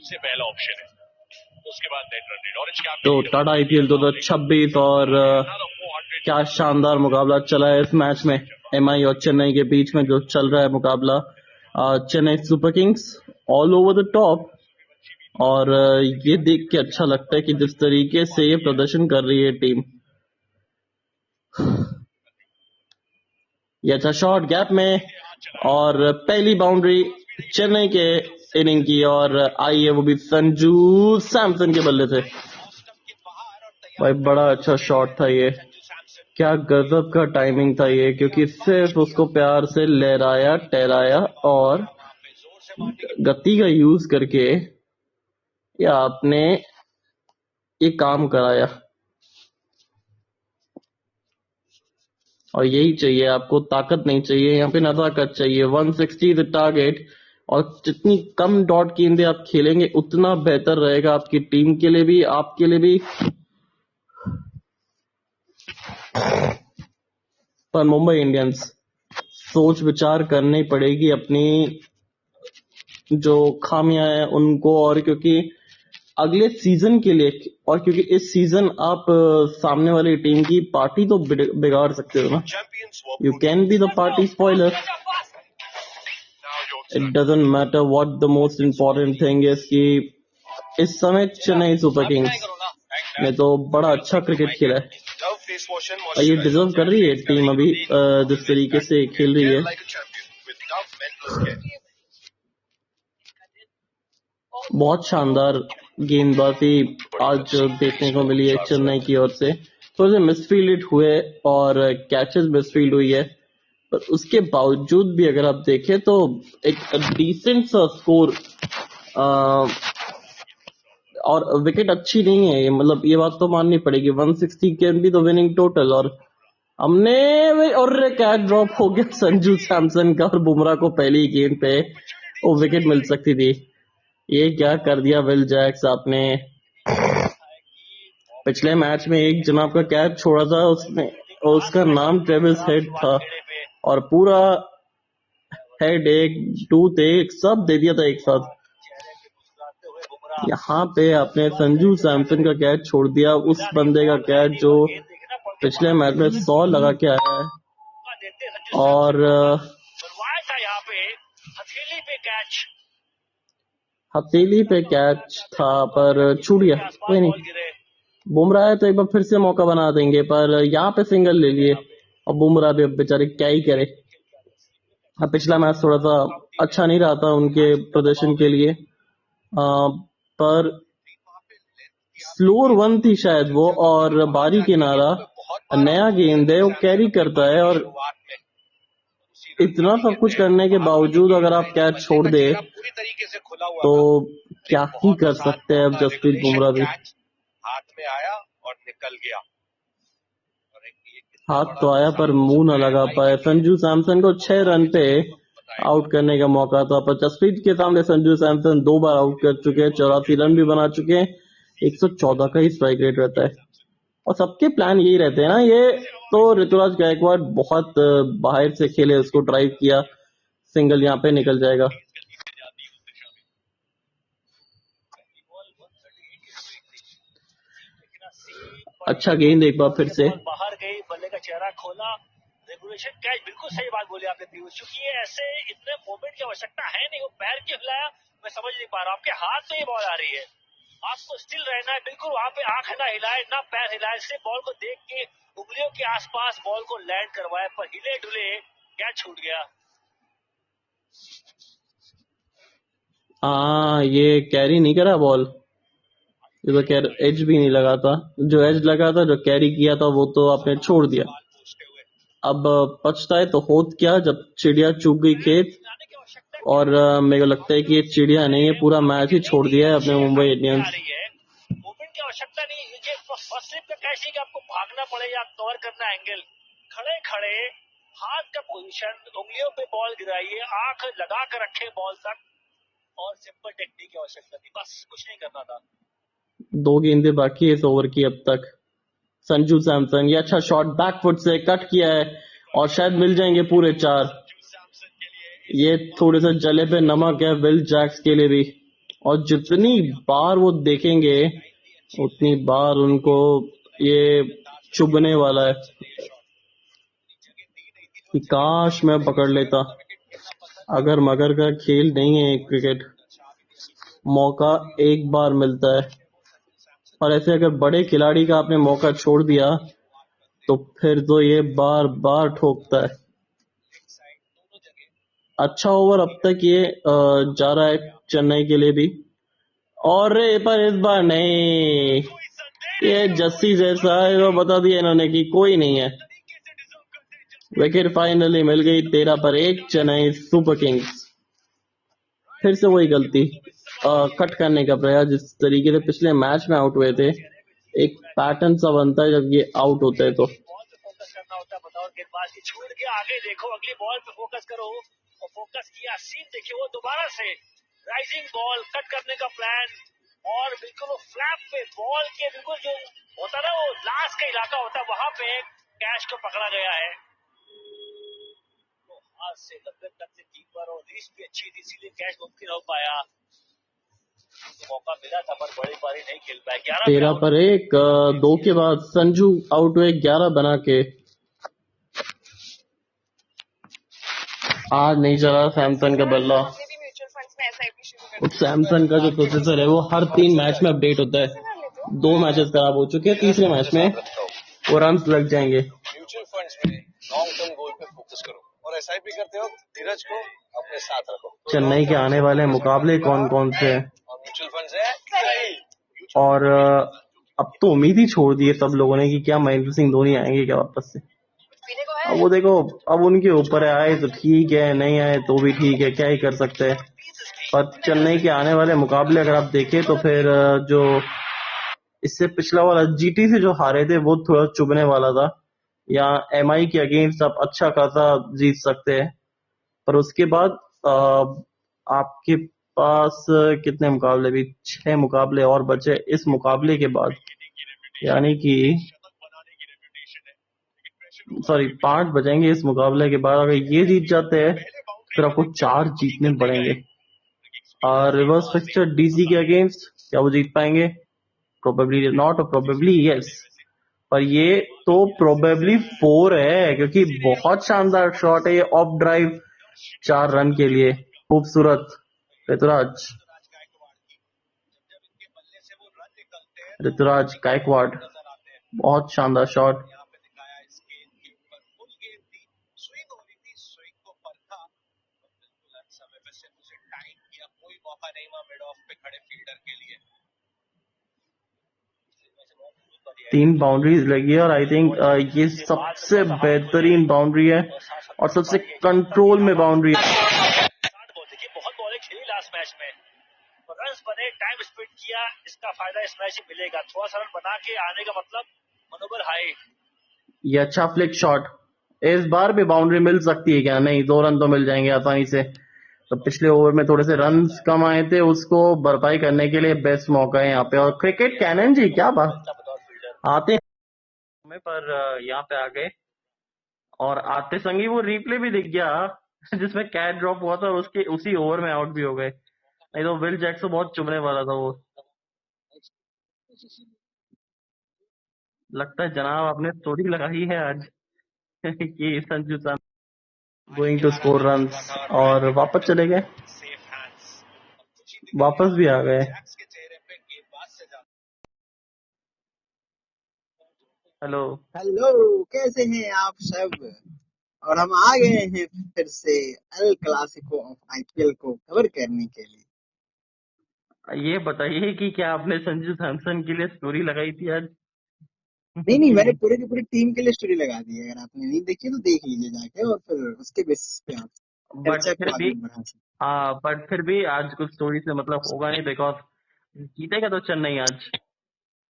से पहला ऑप्शन है, उसके बाद net run rate. Orange cap तो टाटा आईपीएल 2026 और क्या शानदार मुकाबला चला है इस मैच में। एमआई और चेन्नई के बीच में जो चल रहा है मुकाबला, Chennai super Kings all over the top. और ये देख के अच्छा लगता है कि जिस तरीके से ये प्रदर्शन कर रही है टीम। ये अच्छा शॉट गैप में, और पहली बाउंड्री चेन्नई के इनिंग की, और आई है वो भी संजू सैमसन के बल्ले से। भाई बड़ा अच्छा शॉट था ये, क्या गजब का टाइमिंग था ये, क्योंकि सिर्फ उसको प्यार से लहराया टहराया और गति का यूज करके ये आपने ये काम कराया। और यही चाहिए आपको, ताकत नहीं चाहिए यहाँ पे, नजाकत चाहिए। 160 द टारगेट, और जितनी कम डॉट गेंदें आप खेलेंगे उतना बेहतर रहेगा आपकी टीम के लिए भी, आपके लिए भी। पर मुंबई इंडियंस सोच विचार करनी पड़ेगी अपनी जो खामियां हैं उनको, और क्योंकि अगले सीजन के लिए, और क्योंकि इस सीजन आप सामने वाली टीम की पार्टी तो बिगाड़ सकते हो ना। You can be the party spoiler. It doesn't matter what the most important thing is कि इस समय चेन्नई सुपर किंग्स ने तो बड़ा अच्छा क्रिकेट खेला है, और ये डिजर्व कर रही है टीम अभी जिस तरीके से खेल रही है। बहुत शानदार गेंदबाजी आज देखने को मिली है चेन्नई की ओर से। थोड़े से मिसफील्ड हुए और कैचेस मिसफील्ड हुई है, पर उसके बावजूद भी अगर आप देखें तो एक डिसेंट सा स्कोर, और विकेट अच्छी नहीं है, मतलब ये बात तो माननी पड़ेगी। 160 can be the winning total, और हमने और कैच ड्रॉप हो गया संजू सैमसन का, और बुमराह को पहली गेंद पे वो विकेट मिल सकती थी। ये क्या कर दिया विल जैक्स आपने। पिछले मैच में एक जनाब का कैच छोड़ा था उसने, और उसका नाम ट्रेविस हेड था, और पूरा हेड एक टूथ एक सब दे दिया था एक साथ। यहाँ पे आपने संजू सैमसन का कैच छोड़ दिया, उस बंदे का कैच जो पिछले मैच में 100 लगा के आया है। और हथेली पे कैच था पर छूट गया, कोई नहीं। बुमराह है तो एक बार फिर से मौका बना देंगे, पर यहाँ पे सिंगल ले लिए, और बुमराह भी अब बेचारे क्या ही करे। अब पिछला मैच थोड़ा सा अच्छा नहीं रहा था उनके प्रदर्शन के लिए, पर स्लोअर वन थी शायद वो, और बारी किनारा नया गेंद है, वो कैरी करता है, और इतना सब कुछ करने के बावजूद अगर आप कैच छोड़ दे तो क्या ही कर सकते हैं अब जसप्रीत बुमराह भी। हाथ में आया और निकल गया, हाथ तो आया पर मुंह न लगा पाए। संजू सैमसन को 6 रन पे आउट करने का मौका था, पर जसप्रीत के सामने संजू सैमसन 2 बार आउट कर चुके हैं, 84 रन भी बना चुके हैं। 114 का ही स्ट्राइक रेट रहता है, और सबके प्लान यही रहते हैं ना। ये तो ऋतुराज गायकवाड़ बहुत बाहर से खेले, उसको ड्राइव किया, सिंगल यहाँ पे निकल जाएगा। अच्छा गेंद एक बार फिर से बाहर गई, बल्ले का चेहरा खोला, रेगुलेशन कैच। बिल्कुल सही बात बोली आपने पीयूष, क्योंकि ये ऐसे इतने मोमेंट की आवश्यकता है नहीं। वो पैर क्यों हिलाया मैं समझ नहीं पा रहा, आपके हाथ में ये बॉल आ रही है, आपको स्टिल रहना है बिल्कुल वहां पे, आंख ना हिलाए ना पैर हिलाए, सिर्फ बॉल को देख के उंगलियों के आसपास बॉल को लैंड करवाए, पर हिले डुले क्या छूट गया। ये कैरी नहीं करा बॉल, ये तो कैर एज भी नहीं लगा था। जो एज लगा था, जो कैरी किया था, वो तो आपने छोड़ दिया। अब पछता है तो होत क्या, जब चिड़िया चूक गई खेत। और मेरे को लगता है कि ये चिड़िया नहीं है, पूरा मैच ही छोड़ दिया है अपने मुंबई इंडियंस। मूवमेंट की आवश्यकता नहीं, फर्स्ट स्लिप का कैच नहीं कि आपको भागना पड़ेगा, कवर करना एंगल, खड़े खड़े हाथ का पोजीशन, उंगलियों पे बॉल गिराइए, आंख लगा कर रखे बॉल तक, और सिंपल टेक्निक की आवश्यकता थी, बस कुछ नहीं करना था। 2 गेंदें बाकी है इस ओवर की अब तक। संजू सैमसन, ये अच्छा शॉट बैकफुट से कट किया है, और शायद मिल जाएंगे पूरे 4। ये थोड़े से जले पे नमक है विल जैक्स के लिए भी, और जितनी बार वो देखेंगे उतनी बार उनको ये चुभने वाला है कि काश मैं पकड़ लेता। अगर मगर का खेल नहीं है क्रिकेट, मौका एक बार मिलता है, और ऐसे अगर बड़े खिलाड़ी का आपने मौका छोड़ दिया तो फिर तो ये बार बार ठोकता है। अच्छा ओवर अब तक ये जा रहा है चेन्नई के लिए भी, और पर इस बार नहीं, ये जस्सी जैसा है वो बता दिया इन्होंने कि कोई नहीं है। विकेट फाइनली मिल गई। 13 पर 1 चेन्नई सुपर किंग्स। फिर से वही गलती, कट करने का प्रयास। जिस तरीके से पिछले मैच में आउट हुए थे, एक पैटर्न सा बनता है जब ये आउट होते हैं तो। बॉल पे फोकस करना होता है, बताओ गेंदबाज की छूट के आगे देखो, अगली बॉल पे फोकस करो, और फोकस किया, सीन देखिए, वो दोबारा से राइजिंग बॉल, कट करने का प्लान, और बिल्कुल वो फ्लैप पे बॉल के बिल्कुल जो होता ना वो लास्ट का इलाका होता है, वहां पे कैच को पकड़ा गया है। तो हाथ से लंबे तक से कीपर, और रीच भी अच्छी थी, इसीलिए कैच मुमकिन हो पाया। मौका मिला था पर बड़ी पारी नहीं खेल पाया। 13 पर 1, 2 के बाद संजू आउट हुए 11 बना के। आज नहीं चला सैमसन का बल्ला। सैमसन का जो प्रोसेसर है वो हर 3 मैच में अपडेट होता है। 2 मैचेस खराब हो चुके हैं, तीसरे मैच में वो रन लग जाएंगे। म्यूचुअल फंड्स में लॉन्ग टर्म गोल पे फोकस करो, और एसआईपी करते हो धीरज को अपने साथ रखो। चेन्नई के आने वाले मुकाबले कौन कौन से हैं, और म्यूचुअल फंड्स है, और अब तो उम्मीद ही छोड़ दी है सब लोगों ने कि क्या महेंद्र सिंह धोनी आएंगे क्या वापस से। अब वो देखो, अब उनके ऊपर है, आए तो ठीक है, नहीं आए तो भी ठीक है, क्या ही कर सकते हैं। और चेन्नई के आने वाले मुकाबले अगर आप देखें तो फिर जो इससे पिछला वाला जीटी से जो हारे थे वो थोड़ा चुभने वाला था, या एमआई के अगेंस्ट आप अच्छा खासा जीत सकते हैं। पर उसके बाद आपके पास कितने मुकाबले, भी 6 मुकाबले और बचे इस मुकाबले के बाद, यानी कि सॉरी 5 बचेंगे इस मुकाबले के बाद। अगर ये जीत जाते हैं फिर आपको 4 जीतने पड़ेंगे। और रिवर्स फिक्सचर डीसी के अगेंस्ट क्या वो जीत पाएंगे? प्रोबेबली नॉट और प्रोबेबली यस, पर ये तो प्रोबेबली 4 है, क्योंकि बहुत शानदार शॉट है ये ऑफ ड्राइव 4 रन के लिए। खूबसूरत ऋतुराज गायकवाड़, बहुत शानदार शॉट। समय पे सिर्फ उसे टाइम किया, कोई मौका नहीं हुआ मिड ऑफ पे खड़े फील्डर के लिए। 3 बाउंड्रीज लगी है, और आई थिंक ये सबसे बेहतरीन बाउंड्री है और सबसे कंट्रोल में बाउंड्री है। देखिए बहुत बॉलें खेली लास्ट मैच में, रन बने, टाइम स्पेंड किया, इसका फायदा इस मैच में मिलेगा। थोड़ा सा रन बना के आने का मतलब मनोबल हाई। ये अच्छा फ्लिक शॉट, इस बार भी बाउंड्री मिल सकती है क्या? नहीं, 2 रन तो मिल जाएंगे आसानी से। तो पिछले ओवर में थोड़े से रन कम आए थे, उसको भरपाई करने के लिए बेस्ट मौका है यहाँ पे। और क्रिकेट कैनन जी, क्या बात, आते हैं पर यहाँ पे आ गए, और आते संगी वो रिप्ले भी दिख गया जिसमें कैच ड्रॉप हुआ था, और उसके उसी ओवर में आउट भी हो गए। नहीं तो विल जैक्स तो बहुत चुभने वाला था वो। लगता है जनाब आपने स्टोरी लगाई है आज कि Sanju Samson going to score runs, और वापस चले गए, वापस भी आ गए। हेलो हेलो, कैसे हैं आप सब? और हम आ गए हैं फिर से एल क्लासिको ऑफ आईपीएल को कवर करने के लिए। ये बताइए कि क्या आपने संजू सैमसन के लिए स्टोरी लगाई थी आज? नहीं, मैंने पूरे की पूरी टीम के लिए स्टोरी लगा दी है। अगर आपने नहीं देखी तो देख लीजिए जाके, और फिर उसके बेसिस पे आप बट चर्चा फिर को भी आगे बढ़ा सकते। हाँ, बट फिर भी आज कुछ स्टोरी से मतलब होगा नहीं, बिकॉज जीतेगा तो चेन्नई आज।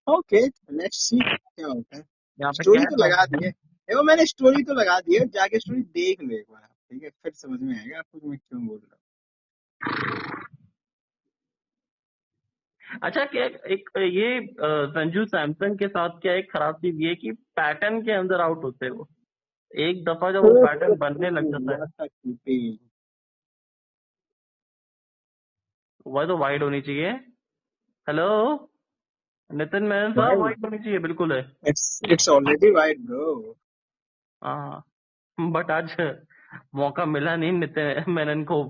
ओके, लेट्स सी क्या होता है। यहाँ पे स्टोरी क्या तो लगा दी है, देखो मैंने स्टोरी तो लगा दी है, जाके स्टोरी देख लो एक बार आप, ठीक है? फिर समझ में आएगा आपको मैं क्यों बोल रहा हूँ। अच्छा, क्या एक ये संजू सैमसन के साथ क्या एक खराब चीज ये कि पैटर्न के अंदर आउट होते हैं वो। एक दफा जब वो पैटर्न बनने लग जाता है वह तो वाइड होनी चाहिए। हेलो नितिन मेनन साहब, वाइड, वाइड होनी चाहिए, बिल्कुल है। It's already wide bro. हाँ बट आज मौका मिला नहीं नितिन मेनन को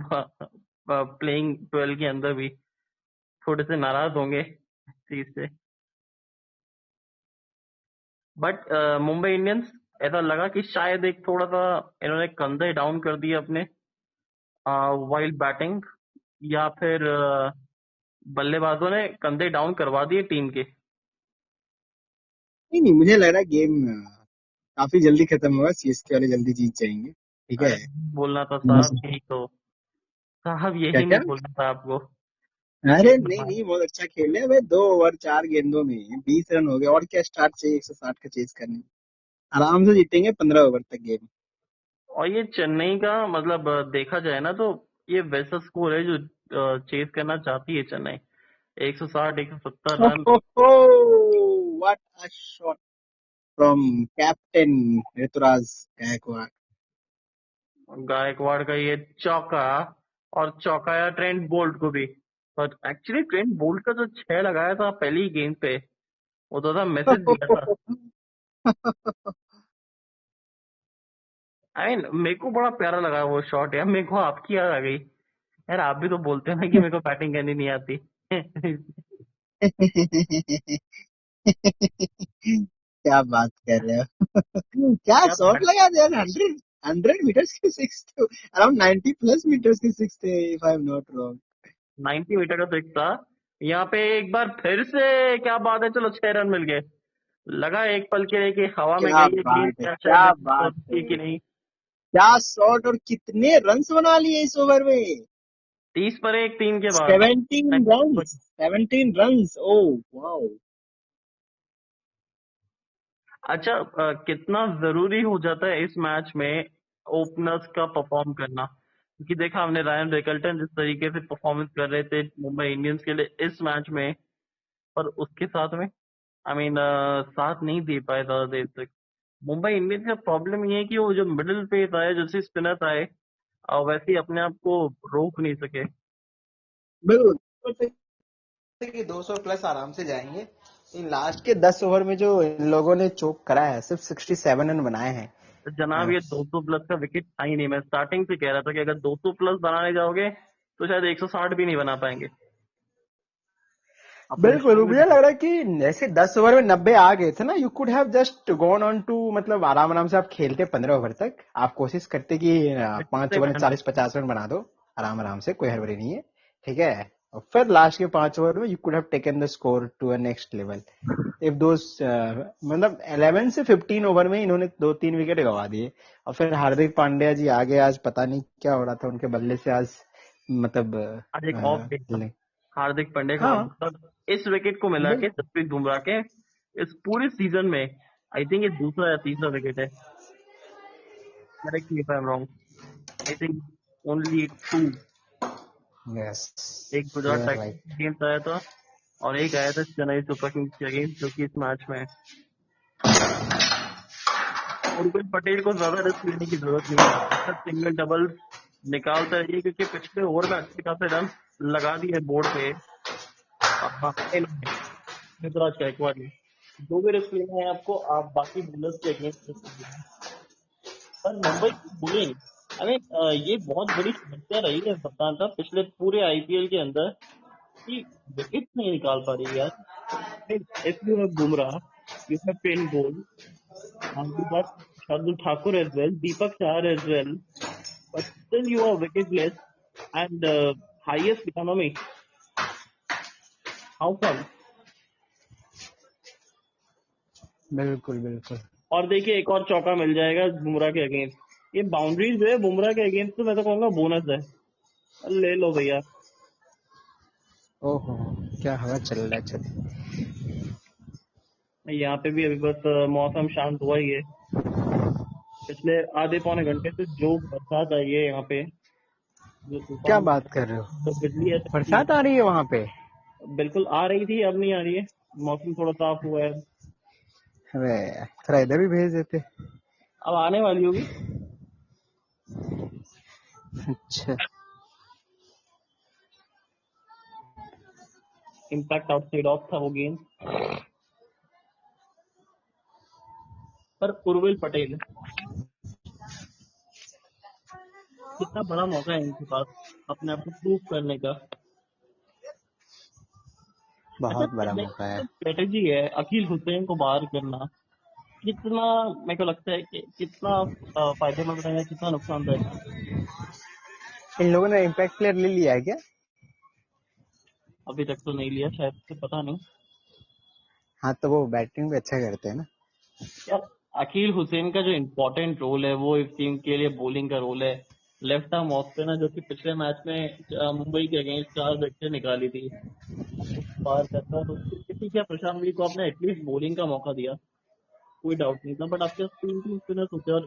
प्लेइंग 12 के अंदर भी। थोड़े से नाराज होंगे इस चीज से। बट मुंबई इंडियंस ऐसा लगा कि शायद एक थोड़ा सा इन्होंने कंधे डाउन कर दिए अपने वाइल्ड बैटिंग, या फिर बल्लेबाजों ने कंधे डाउन करवा दिए टीम के। नहीं नहीं, मुझे लग रहा है गेम काफी जल्दी खत्म होगा, सीएसके वाले जल्दी जीत जाएंगे। ठीक है। अरे बोलना था बस। साहब, यही तो साहब, क्या यही क्या? नहीं बोलना था आपको। अरे गेम नहीं नहीं, बहुत अच्छा खेल है भाई। 2 ओवर 4 गेंदों में 20 रन हो गए, और क्या स्टार्ट चाहिए 160 का चेज करने। आराम से जीतेंगे 15 ओवर तक गेम। और ये चेन्नई का मतलब देखा जाए ना तो ये वैसा स्कोर है जो चेस करना चाहती है Chennai. 160 170 run. What a shot from captain Ruturaj Gaikwad. Gaikwad का ये चौका, और चौकाया ट्रेंट बोल्ट को भी। पर एक्चुअली ट्रेंट बोल्ट का जो 6 लगाया था पहली गेंद पे, वो तो था मैसेज दिया था। आई मीन मेरे को बड़ा प्यारा लगा वो शॉट यार। मेरे को आपकी याद आ गई यार। आप भी तो बोलते हैं ना कि मेरे को बैटिंग करनी नहीं आती। क्या बात कर रहे हो? क्या क्या शॉट लगा दिया। 100 मीटर्स के सिक्स थे, अराउंड 90+ मीटर्स के सिक्स थे, if I am not wrong. 90 metre का सिक्स था। यहाँ पे एक बार फिर से क्या बात है, चलो 6 रन मिल गए। लगा एक पल के लिए कि हवा में क्या गई है गेंद, बात है, क्या क्या शायद बात होती है है। कि नहीं। क्या शॉट, और कितने रन्स बना लिए इस ओवर में। 30 पर 1 3 के बाद। 17 रन्स, 17 रन्स। Oh wow. अच्छा कितना जरूरी हो जाता है इस मैच में ओपनर्स का परफॉर्म करना, क्योंकि देखा हमने रायन रिकल्टन जिस तरीके से परफॉर्मेंस कर रहे थे मुंबई इंडियंस के लिए इस मैच में, पर उसके साथ में आई मीन साथ नहीं दे पाए ज्यादा देर तक। मुंबई इंडियंस का प्रॉब्लम ये है कि वो जो मिडिल पेस आए, जैसे स्पिनर्स आए, वैसे ही अपने आप को रोक नहीं सके। बिल्कुल कि 200+ आराम से जाएंगे। इन लास्ट के 10 ओवर में जो इन लोगों ने चोक करा है, सिर्फ 67 रन बनाए हैं। तो जनाब ये 200 प्लस का विकेट था ही नहीं। मैं स्टार्टिंग से कह रहा था कि अगर 200 प्लस बनाने जाओगे तो शायद 160 भी नहीं बना पाएंगे। अपने बिल्कुल, शुरू में मुझे लग रहा है कि ऐसे 10 ओवर में 90 आ गए थे ना, you could have just gone on to, मतलब आराम आराम से आप खेलते 15 ओवर तक। आप कोशिश करते कि 5 ओवर में 40-50 रन बना दो आराम आराम से, कोई हड़बड़ी नहीं है। ठीक है। और फिर लास्ट के 5 ओवर में you could have taken the score to a next level. If those मतलब 11 से 15 ओवर में इन्होंने 2-3 विकेट गवा दिए। और फिर हार्दिक पांड्या जी आगे, आज पता नहीं क्या हो रहा था उनके बल्ले से आज, मतलब आज एक ऑफ डे था हार्दिक पांड्या का। हाँ मतलब इस विकेट को मिला के जसप्रीत बुमराह के इस पूरे सीजन में आई थिंक ये दूसरा या तीसरा विकेट है। Correct me if I am wrong. I think only 2। Yes, एक Gujarat you are titans right. के अगेंस्ट आया था, और एक आया था चेन्नई सुपर किंग्स के अगेंस्ट, जो कि इस मैच में है। उर्विल पटेल को ज्यादा रिस्क लेने की जरूरत नहीं है। अच्छा सिंगल डबल निकालता रहिए, क्योंकि पिछले ओवर में अच्छे खासे रन लगा दिए बोर्ड पे ऋतुराज गायकवाड़ ने। जो भी रिस्क लेना है आपको, आप बाकी बॉलर्स के अगेंस्ट रिस्क लीजिए। पर मुंबई की बॉलिंग आई मीन ये बहुत बड़ी समस्या रही है कप्तान साहब पिछले पूरे आईपीएल के अंदर, कि विकेट नहीं निकाल पा रही यार। If you have Bumrah, you have Trent Boult, you got Shardul Thakur as well, Deepak Chahar as well, but still you are wicketless and highest economy. How come? बिल्कुल बिल्कुल। और देखिए एक और चौका मिल जाएगा बुमराह के अगेंस्ट। ये बाउंड्रीज जो है बुमराह के अगेंस्ट, तो मैं तो कहूंगा बोनस है। ले लो भैया। ओहो, क्या हवा चल रहा है। चल, यहाँ पे भी अभी बस मौसम शांत हुआ ही है। पिछले आधे पौने घंटे से जो बरसात आई है यहाँ पे, जो क्या तूफान, बात कर रहे हो? जो बिजली है सबकी, बरसात आ रही है वहां पे? बिल्कुल आ रही थी, अब नहीं आ रही है। मौसम थोड़ा साफ हुआ है, अरे थोड़ा इधर भी भेज देते। अब आने वाली होगी। अच्छा। इम्पैक्ट आउटसाइड ऑफ था वो गेंद, पर उर्विल पटेल कितना बड़ा मौका है इनके पास अपने आप को प्रूव करने का। अच्छा, बहुत बड़ा चेन्नई मौका की है। जो स्ट्रेटेजी है अकील हुसैन को बाहर करना, कितना मेरे को लगता है कि कितना फायदेमंद रहेगा, कितना नुकसानदायक। इन लोगों ने इम्पैक्ट प्लेयर ले लिया है क्या? अभी तक तो नहीं लिया, शायद से, पता नहीं। हाँ तो वो बैटिंग भी अच्छा करते हैं ना। यार अकील हुसैन का जो इम्पोर्टेंट रोल है वो इस टीम के लिए बॉलिंग का रोल है। लेफ्ट आर्म ऑफ स्पिनर जो कि पिछले मैच में मुंबई के अगेंस्ट 4 विकेट निकाली थी, बाहर करता तो किसी क्या प्रशांत वीर को आपने एटलीस्ट बॉलिंग का मौका दिया, कोई डाउट नहीं था। बट आपके 3 स्पिनर्स होते और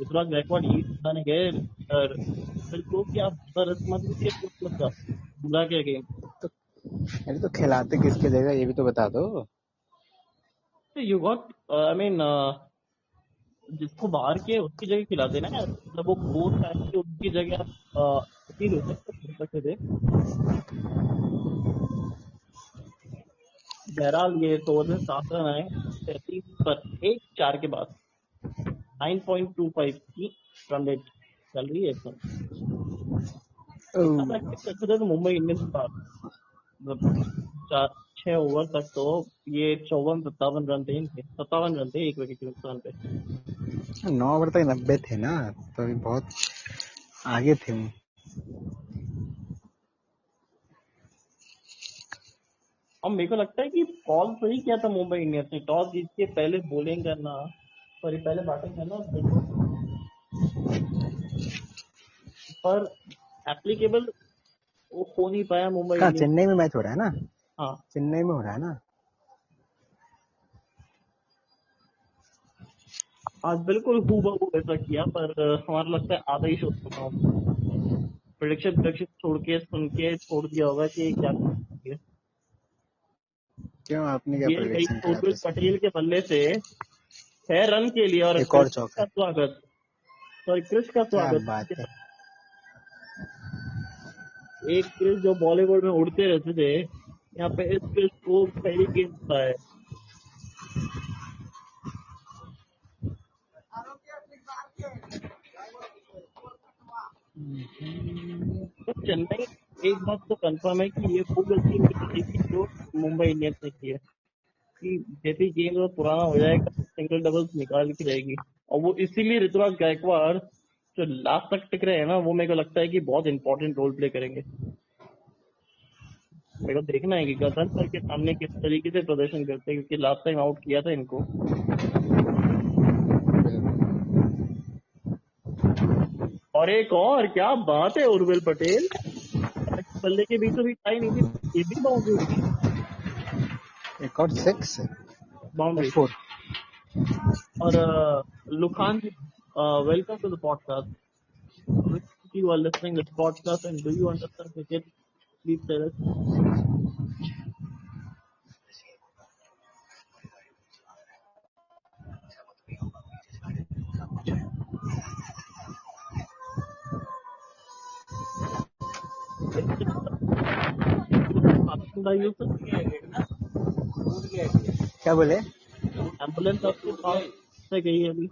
ऋतुराज गायकवाड़ यही बताने गए फिर को कि आप रस मत लीजिए बुमराह के अगेंस्ट। अरे तो खिलाते किसके जगह ये भी तो बता दो। यू गॉट आई मीन जिसको बाहर किया उसकी जगह खिलाते ना यार, मतलब वो कोच टाइम की उसकी जगह आप अकील हुसैन को खेल सकते थे। बहरहाल ये तो ओवर में 7 रन आए 33 पर 1-4 के बाद 9.25 की रन रेट चल रही है इस समय। इतना ओह, प्रैक्टिस करते थे तो मुंबई इंडियंस के पास मतलब 6 ओवर तक तो ये 54-57 रन थे इनके, 57 रन थे 1 विकेट के नुकसान पे। 9 ओवर तक 90 थे ना, तो अभी बहुत आगे थे वो। और मेरे को लगता है कि कॉल सही किया था मुंबई इंडियंस ने, टॉस जीत के पहले बॉलिंग करना, सॉरी पहले बैटिंग करना, पर एप्लीकेबल वो हो नहीं पाया मुंबई कहाँ, इंडियंस। चेन्नई में मैच हो रहा है ना? हाँ चेन्नई में हो रहा है ना? आज बिल्कुल हूबहू ऐसा किया, पर हमारा लगता है आधा ही शो सुना, प्रेडिक्शन छोड़ के सुन के छोड़ दिया होगा कि क्या है। क्यों, आपने क्या गेंद गई प्रेडिक्शन करा उर्विल था? पटेल के बल्ले से 6 रन के लिए और एक और क्रिश चौका, का स्वागत, सॉरी क्रिश का क्या स्वागत। बात है। एक क्रिश जो बॉलीवुड में उड़ते रहते थे, यहाँ पे इस क्रिश को पहली गेंद पता है। तो चेन्नई एक बात तो कंफर्म है कि ये वो गलती नहीं करेगी जो मुंबई इंडियंस ने की है, कि जैसे गेम वो पुराना हो जाएगा सिंगल डबल्स निकाल के जाएगी। और वो इसीलिए ऋतुराज गायकवाड़ जो लास्ट तक टिक रहे हैं ना, वो मेरे को लगता है कि बहुत इंपॉर्टेंट रोल प्ले करेंगे। मेरे को देखना है कि गजनफर के सामने किस तरीके से प्रदर्शन करते हैं, क्योंकि लास्ट टाइम आउट किया था इनको। और एक और क्या बात है, उर्विल पटेल बल्ले के बीचों बीच आई नहीं थी, ये भी बाउंड्री थी, एक और 6 बाउंड्री। 4। और Lukhan ji, welcome to the podcast. You are listening to this podcast and do you understand cricket? Please tell us. क्या बोले? एम्बुलेंस आपके पास से गई है अभी,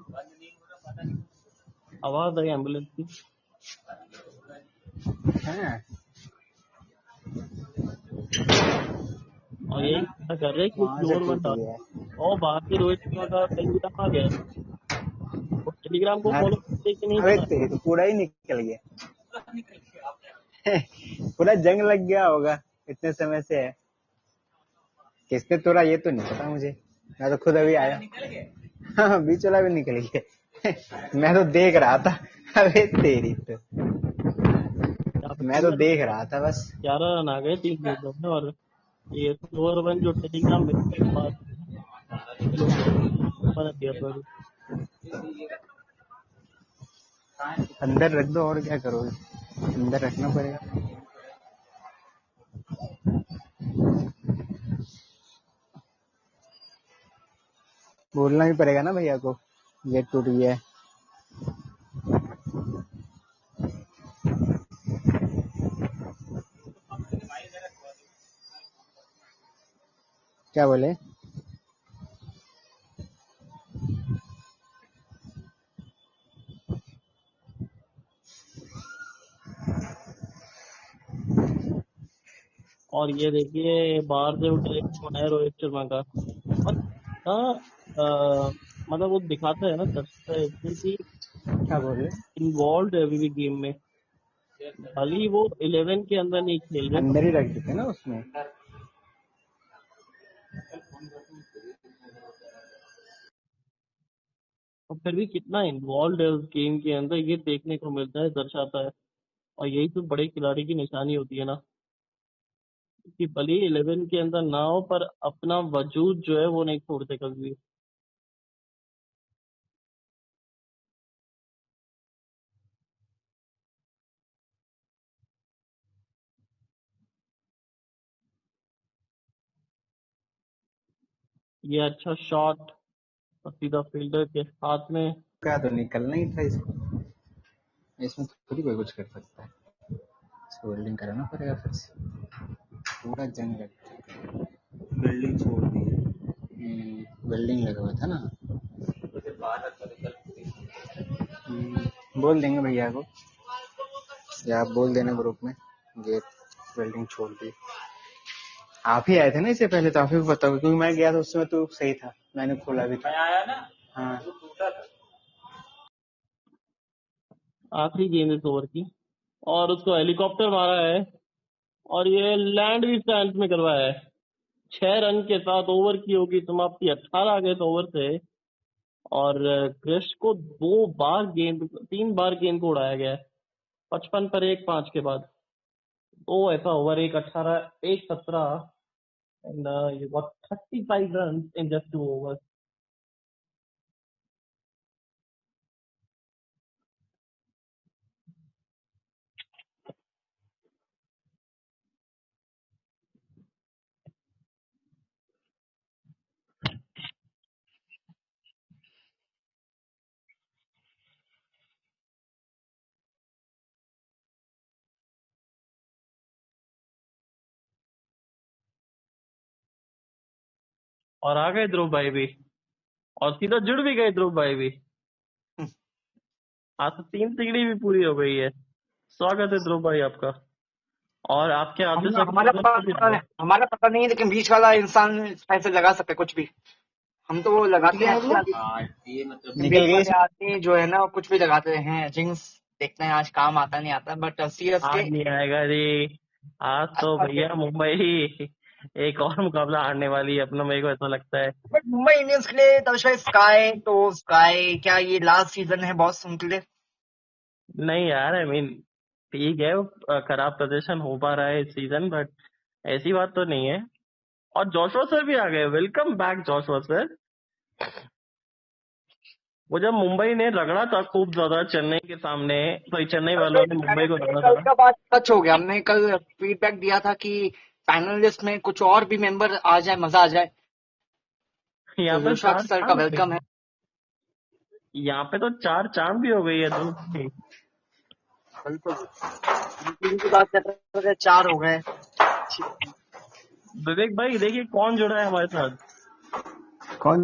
आवाज आई एम्बुलेंस की। हाँ, और यही पता कर रहे हैं कि वहां से ओवर वन टूट डाल। गया है। और बाहर से रोहित शर्मा का टेलीग्राम आ गया, और टेलीग्राम को फॉलो करते कि नहीं अरे पता। तेरी तो पूरा ही निकल गया। पूरा जंग लग गया होगा, इतने समय से है। किसने तोड़ा ये तो नहीं पता मुझे, मैं तो खुद अभी आया। हाँ, बीच वाला भी निकल गया। मैं तो देख रहा था। अरे तेरी तो, मैं तो देख रहा था बस। 11 रन आ गए 3 गेंदों में, और ये ओवर वन जो टेलीग्राम मिलने के बाद बना दिया था। अंदर रख दो, और क्या करोगे, अंदर रखना पड़ेगा। बोलना भी पड़ेगा ना भैया को, गेट टूट गया है। क्या बोले? और ये देखिए बाहर से वो डायरेक्ट बनाया रोहित शर्मा का। और हाँ, मतलब वो दिखाता है ना, दर्शाता है इसमें कि क्या बोल रहे? इन्वॉल्व है अभी भी गेम में। भले ही वो 11 के अंदर नहीं खेल रहे, अंदर ही रख देते ना उसमें। और फिर भी कितना इन्वॉल्व है उस गेम के अंदर, ये देखने को मिलता है, दर्शाता है। और यही तो बड़े खिलाड़ी की निशानी होती है ना, कि भले ही 11 के अंदर ना हो पर अपना वजूद जो है वो नहीं छोड़ते कभी भी। ये अच्छा शॉट और सीधा फील्डर के हाथ में। क्या, तो निकलना ही था इसको। इसमें थोड़ी कोई कुछ कर सकता है। इसको वेल्डिंग कराना पड़ेगा फिर से। पूरा जंग लग बिल्डिंग छोड़ दी है। वेल्डिंग लगा हुआ था ना। बोल देंगे भैया को, या आप बोल देना ग्रुप में, गेट वेल्डिंग छोड़ दी। आप ही आए थे ना इससे पहले, तो आप ही को पता होगा, क्योंकि मैं गया था उस समय तो सही था, मैंने खोला भी था। मैं आया ना, हाँ। वो टूटा था। आखिरी गेंद इस ओवर की, और उसको हेलीकॉप्टर मारा है और ये लैंड भी स्टैंड में करवाया है। 6 रन के साथ ओवर की होगी समाप्ति। 18 आ गए इस ओवर से। और क्रिश को 3 बार गेंद को उड़ाया गया है। 55 पर 1 5 के बाद 2 ऐसा ओवर, एक 18, एक 17, and you got 35 run in just 2 over. और आ गए ध्रुव भाई भी, और सीधा जुड़ भी गए ध्रुव भाई भी। आज तो 3 तिगड़ी भी पूरी हो गई है। स्वागत है ध्रुव भाई आपका। और आपके आते हम से हमारा पता नहीं है, लेकिन बीच वाला इंसान ऐसे लगा सके कुछ भी। हम तो वो लगाते हैं ये मतलब निकल बीच गए वाले आदमी जो है ना, वो कुछ भी लगाते हैं। जिंक्स देखते हैं आज काम आता नहीं आता, बट सीएसके आज नहीं आएगा जी। आज तो भैया मुंबई एक और मुकाबला हारने वाली है अपना, मेरे को ऐसा लगता है। बट मुंबई इंडियंस के लिए तब शायद स्काई क्या ये लास्ट सीजन है बॉस उनके लिए? नहीं यार, आई मीन ठीक है, खराब प्रदर्शन हो पा रहा है इस सीजन, बट ऐसी बात तो नहीं है। और जोशुआ सर भी आ गए। Welcome back Joshua sir. वो जब मुंबई ने रगड़ा था खूब ज्यादा चेन्नई के सामने, तो चेन्नई वालों ने मुंबई को रगड़ा कल था। का बात सच हो गया। हमने कल फीडबैक दिया था कि पैनल लिस्ट में कुछ और भी मेंबर आ जाए, मजा आ जाए। यहाँ तो पे विश्वास 4 सर का चांद हो वेलकम गई। है। यहाँ पे तो 4 चांद भी हो गई है ध्रुव भाई। बिल्कुल, तीन की बात कर रहे थे, 4 हो गए। विवेक भाई देखिए कौन जुड़ा है हमारे साथ। कौन?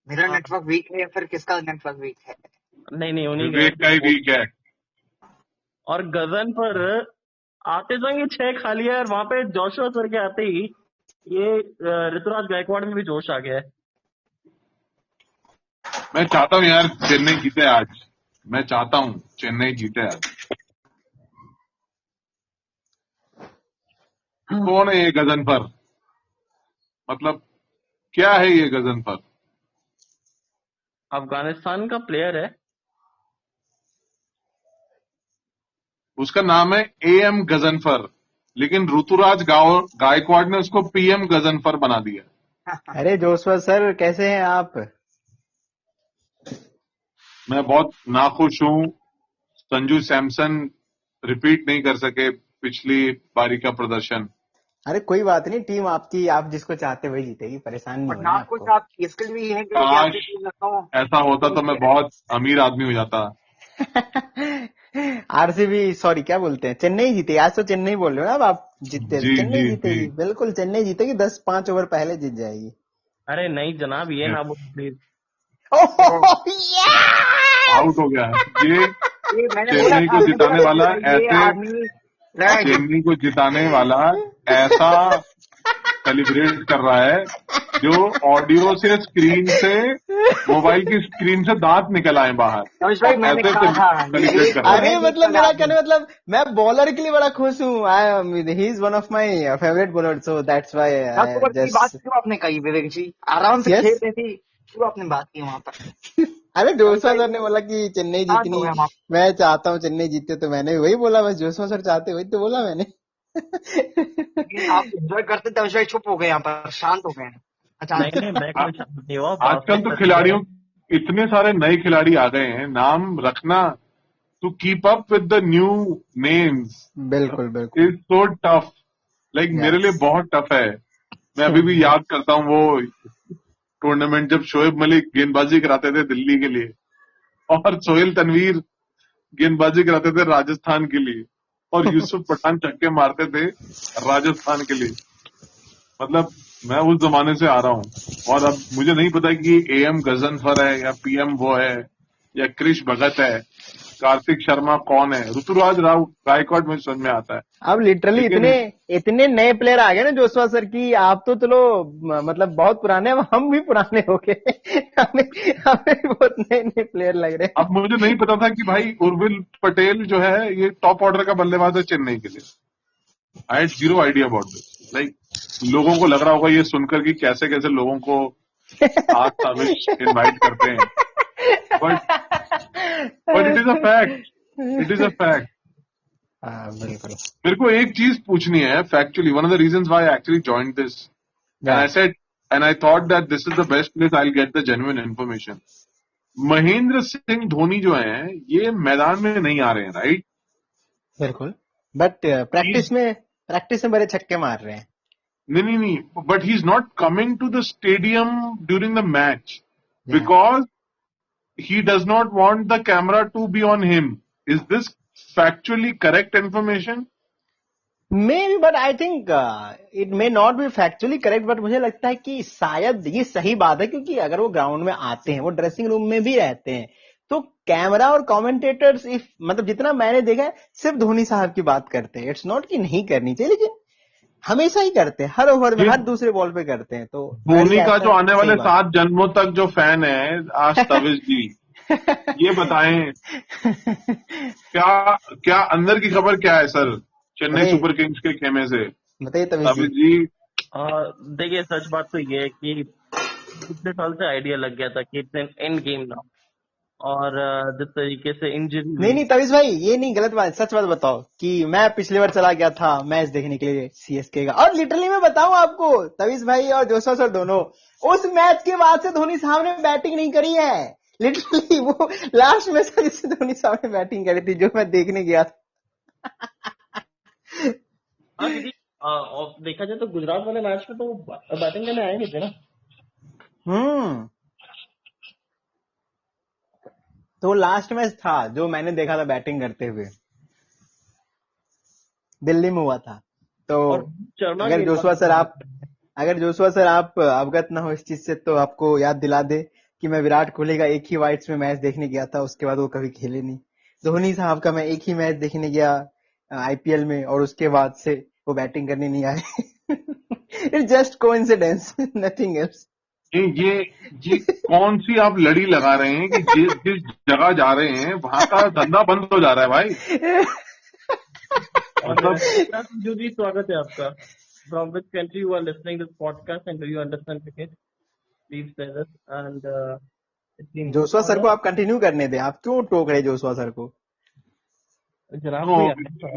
मेरा नेटवर्क वीक है या फिर किसका नेटवर्क वीक है? नहीं उन्हीं विवेक का ही वीक है। और गजन पर आते संग 6 खा लिया है, और वहां पे जोशुआ सर के आते ही ये ऋतुराज गायकवाड़ में भी जोश आ गया है। मैं चाहता हूँ यार चेन्नई जीते आज। मैं चाहता हूँ चेन्नई जीते आज। कौन है ये गजनफर? मतलब क्या है ये गजनफर? अफगानिस्तान का प्लेयर है। उसका नाम है एएम गजनफर, लेकिन ऋतुराज गायकवाड़ ने उसको पीएम गजनफर बना दिया। अरे जोशुआ सर, कैसे हैं आप? मैं बहुत नाखुश हूँ। संजू सैमसन रिपीट नहीं कर सके पिछली बारी का प्रदर्शन। अरे कोई बात नहीं, टीम आपकी, आप जिसको चाहते वही जीतेगी, परेशान नहीं और होना ना है कुछ आपको। आप इसके लिए भी है कि काश आपकी टीम लगाओ। ऐसा होता तो मैं बहुत अमीर आदमी हो जाता। आरसीबी, सॉरी क्या बोलते हैं, चेन्नई जीतेगी। आज तो चेन्नई बोल रहे हो ना अब आप, जीते जी चेन्नई जी जीतेगी, जी बिल्कुल चेन्नई जीतेगी, 5 ओवर पहले जीत जाएगी। अरे नहीं जनाब, ये yes, ना बोलो प्लीज। देखो आउट हो गया ये। ये मैंने बोला चेन्नई था, को मैंने बोला जिताने था कि वाला भाई ये ऐसे, आदमी लड़ाई दे। चेन्नई को जिताने वाला ऐसा सेलिब्रेट कर रहा है जो ऑडियो से, स्क्रीन से, मोबाइल की स्क्रीन से दांत निकल आए बाहर, रमेश भाई मैंने ऐसे कहा था सेलिब्रेट ये कर रहा जो है। है अरे ये मतलब कल मेरा आदमी। कहने मतलब मैं बॉलर के लिए बड़ा खुश हूँ। He is one of my favourite bowler, so that's why 10 over की बात जस्ट क्यों आपने कही विवेक जी? आराम से खेल यस। रही थी, क्यों आपने बात की वहां पर? अरे रमेश जोशवा भाई सर ने बोला कि चेन्नई शांत हो जीतनी, गए हम आप। मैं चाहता हूँ चेन्नई जीते, तो मैंने वही बोला, बस जोशवा सर चाहते वही तो बोला मैंने। लेकिन आप एंजॉय करते थे, रमेश भाई चुप हो गए, यहाँ पर शांत हो गए अचानक नहीं से। नहीं, मैं आ- कोई शांत नहीं हुआ, आजकल बास्केट तो सच बोल रहा खिलाड़ियों, हूँ। इतने सारे नए खिलाड़ी आ गए हैं, नाम रखना to keep up with the new names बिल्कुल बिल्कुल। Is so tough. लाइक मेरे लिए यस। बहुत टफ है। मैं अभी भी याद करता हूँ वो टूर्नामेंट जब शोएब मलिक गेंदबाजी कराते थे दिल्ली के लिए, और सोहेल तनवीर गेंदबाजी कराते थे राजस्थान के लिए, और यूसुफ पठान छक्के मारते थे राजस्थान के लिए। मतलब मैं उस जमाने से आ रहा हूँ, और अब मुझे नहीं पता कि एएम गजनफर है या पीएम वो है या क्रिश भगत है, कार्तिक शर्मा कौन है, ऋतुराज राव गायकवाड़ मुझे समझ में आता है, अब लिटरली इतने लेकिन इतने नए प्लेयर आ गए ना जोशवा सर की, आप तो चलो मतलब बहुत पुराने, अब हम भी पुराने हो गए। हमें हमें भी बहुत नए नए प्लेयर लग रहे हैं। अब मुझे नहीं पता था कि भाई उर्विल पटेल जो है ये टॉप ऑर्डर का बल्लेबाज है चेन्नई के लिए। I had zero idea about this. Like लोगों को लग रहा होगा ये सुनकर कि कैसे कैसे लोगों को आज ताबिश इनवाइट करते हैं, but it is a fact, it is a fact. हाँ बिल्कुल। मेरे को एक चीज पूछनी है factually, one of the reasons why I actually joined this, and yeah I said and I thought that this is the best place I will get the genuine information. Mahendra Singh Dhoni जो है ये मैदान में नहीं आ रहे हैं, राइट? बिल्कुल, बट प्रैक्टिस में बड़े छक्के मार रहे हैं। नहीं नहीं नहीं, but he is not coming to the stadium during the match या because he does not want the camera to be on him. Is this factually correct information? May be, but I think it may not be factually correct, but मुझे लगता है कि शायद ये सही बात है, क्योंकि अगर वो ग्राउंड में आते हैं, वो ड्रेसिंग रूम में भी रहते हैं, तो कैमरा और कमेंटेटर्स, इफ मतलब जितना मैंने देखा है, सिर्फ धोनी साहब की बात करते हैं। इट्स नॉट कि नहीं करनी चाहिए, लेकिन हमेशा ही करते हैं, हर ओवर में, ये हर दूसरे बॉल पे करते हैं, तो धोनी का जो ऐसा आने सही वाले बात 7 जन्मों तक जो फैन है आज तविश जी, ये बताएं क्या क्या अंदर की खबर क्या है सर चेन्नई बताइए सुपर किंग्स के खेमे से? बताइए तविश जी। तविश जी, देखिए सच बात तो ये है कि पिछले साल से आइडिया लग गया था कि it's an end game now, और जिस तरीके से इंजरी नहीं हुई। नहीं तविश भाई, ये नहीं, गलत बात, सच बात बताओ कि मैं पिछली बार चला गया था मैच देखने के लिए सीएसके का, और लिटरली मैं बताऊं आपको, तविश भाई और जोशवा सर दोनों, उस मैच के बाद से धोनी साहब ने बैटिंग नहीं करी है। लिटरली वो लास्ट मैच था जिससे धोनी साहब ने बैटिंग करी थी, जो मैं देखने गया था। हाँ क्योंकि और देखा जाए तो गुजरात वाले मैच में तो बैटिंग करने आए नहीं थे ना। तो लास्ट मैच था जो मैंने देखा था बैटिंग करते हुए, दिल्ली में हुआ था। तो और शर्मा अगर जोशवा सर आप अवगत ना हो इस चीज से, तो आपको याद दिला दे कि मैं विराट कोहली का एक ही वाइट्स में मैच देखने गया था, उसके बाद वो कभी खेले नहीं। धोनी साहब का मैं एक ही मैच देखने गया आईपीएल में, और उसके बाद से वो बैटिंग करने नहीं आए। It's just coincidence, nothing else. ये कौन सी आप लड़ी लगा रहे हैं कि जिस जगह जा रहे हैं वहां का धंधा बंद हो जा रहा है भाई? मतलब संजू जी, स्वागत है आपका। From which country you are listening this podcast and do you understand cricket? Please tell us and it's been Joshua sir को आप कंटिन्यू करने दें, आप क्यों टोक रहे जोशवा सर को? जनाब no,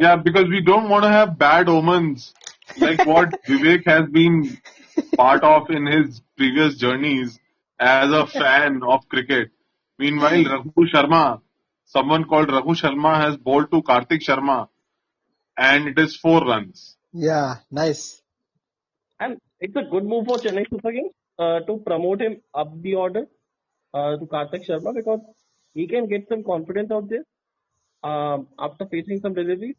yeah, because we don't want to have bad omens like what Vivek has been part of in his previous journeys as a fan of cricket. Meanwhile, Raghu Sharma, someone called Raghu Sharma has bowled to Kartik Sharma and it is 4 runs. Yeah, nice. and it's a good move for Chennai Super Kings to promote him up the order to Kartik Sharma because he can get some confidence out there. After facing some deliveries,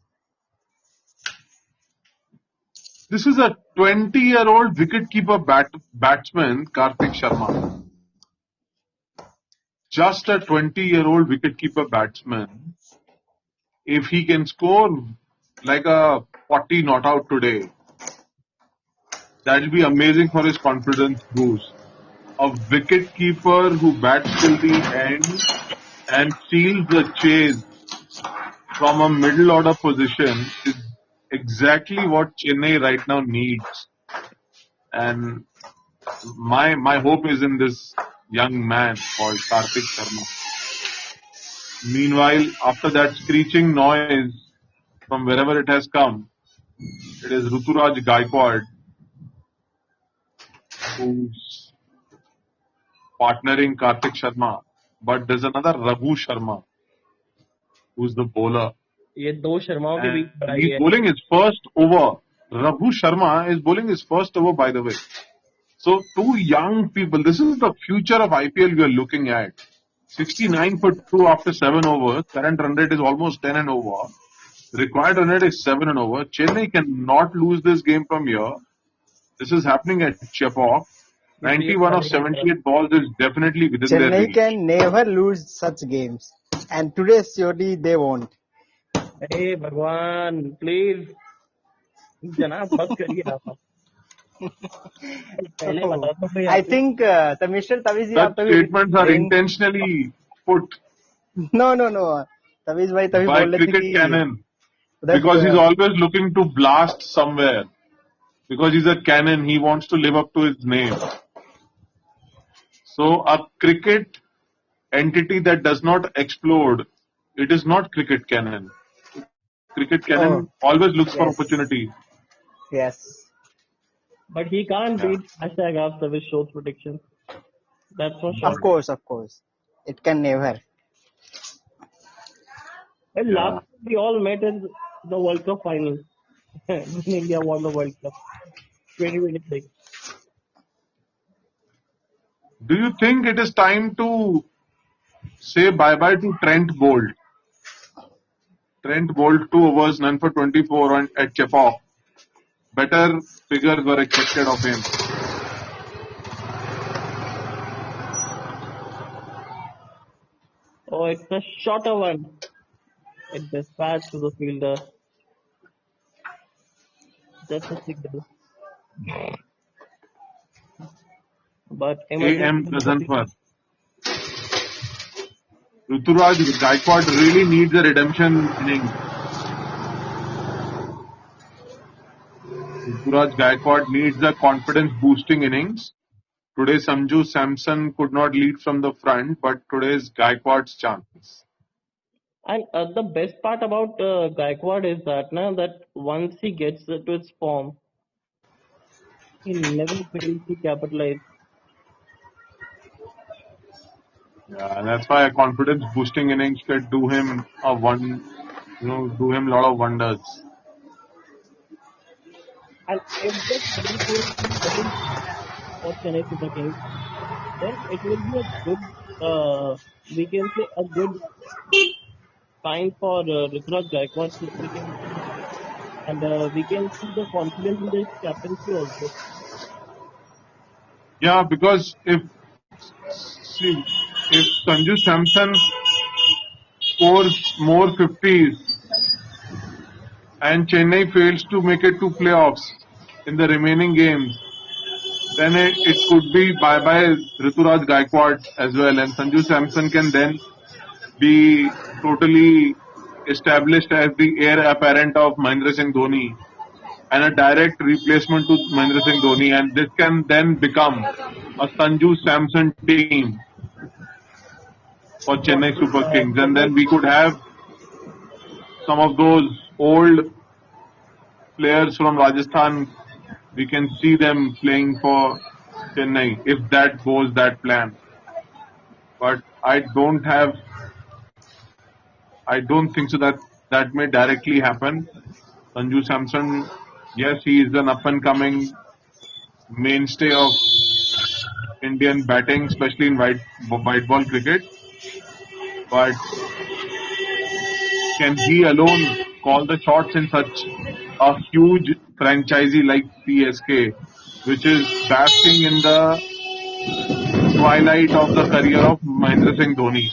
This is a 20-year-old wicketkeeper batsman, Karthik Sharma. Just a 20-year-old wicketkeeper batsman. If he can score like a 40 not out today, that will be amazing for his confidence boost. A wicketkeeper who bats till the end and steals the chase from a middle order position is exactly what Chennai right now needs. And my hope is in this young man called Karthik Sharma. Meanwhile, after that screeching noise from wherever it has come, it is Ruturaj Gaikwad who's partnering Karthik Sharma. But there's another Raghu Sharma who's the bowler. ये दो शर्माओं के बीच And लड़ाई he's है. bowling his first over. Raghu Sharma is bowling his first over, by the way. So, two young people. This is the future of IPL we are looking at. 69 for 2 after 7 overs. Current run rate is almost 10 and over. Required run rate is 7 and over. Chennai cannot lose this game from here. This is happening at Chepauk. 91 of 78 balls is definitely within their Chennai reach. can never lose such games, and today surely they won't. हे भगवान please जनाब बस करिए आप. पहले बता दो भाई. I think Mr. Taviz ji, Such आप तभी statements are intentionally put no. Taviz भाई तभी by बोल रहे थे Cricket कि Cannon उधर because he's always looking to blast somewhere. Because he's a cannon, he wants to live up to his name. So a cricket entity that does not explode, it is not Cricket Cannon. Cricket Cannon always looks for yes. opportunities. yes. But he can't beat hashtag after with shows prediction. That's for sure. Of course. It can never. Well, last we all met in the World Cup final. When India won the World Cup 2026. Do you think it is time to say bye-bye to Trent Bolt? Trent Bolt, 2 overs, none for 24 at Chepauk. Better figures were expected of him. Oh, it's a shorter one. It dispatched to the fielder. Just a signal. But A.M. Gazanfar. Ruturaj Gaikwad really needs a redemption inning. Ruturaj Gaikwad needs a confidence boosting innings. Today Sanju Samson could not lead from the front, but today is Gaikwad's chance. And the best part about Gaikwad is that once he gets to his form, he never fails to capitalize. Yeah, and that's why a confidence boosting innings could do him a lot of wonders. And if the doesn't for Chennai Super Kings, then it will be a good, we can say a good sign for Ruturaj Gaikwad to take him. And we can see the confidence in the captaincy also. Yeah, because if Sanju Samson scores more 50s and Chennai fails to make it to playoffs in the remaining games, then it could be bye-bye Ruturaj Gaikwad as well, and Sanju Samson can then be totally established as the heir apparent of Mahendra Singh Dhoni and a direct replacement to Mahendra Singh Dhoni, and this can then become a Sanju Samson team for Chennai Super Kings, and then we could have some of those old players from Rajasthan. We can see them playing for Chennai if that goes that plan. But I don't think so that may directly happen. Sanju Samson, yes, he is an up-and-coming mainstay of Indian batting, especially in white ball cricket. But can he alone call the shots in such a huge franchisee like CSK, which is basking in the twilight of the career of Mahendra Singh Dhoni?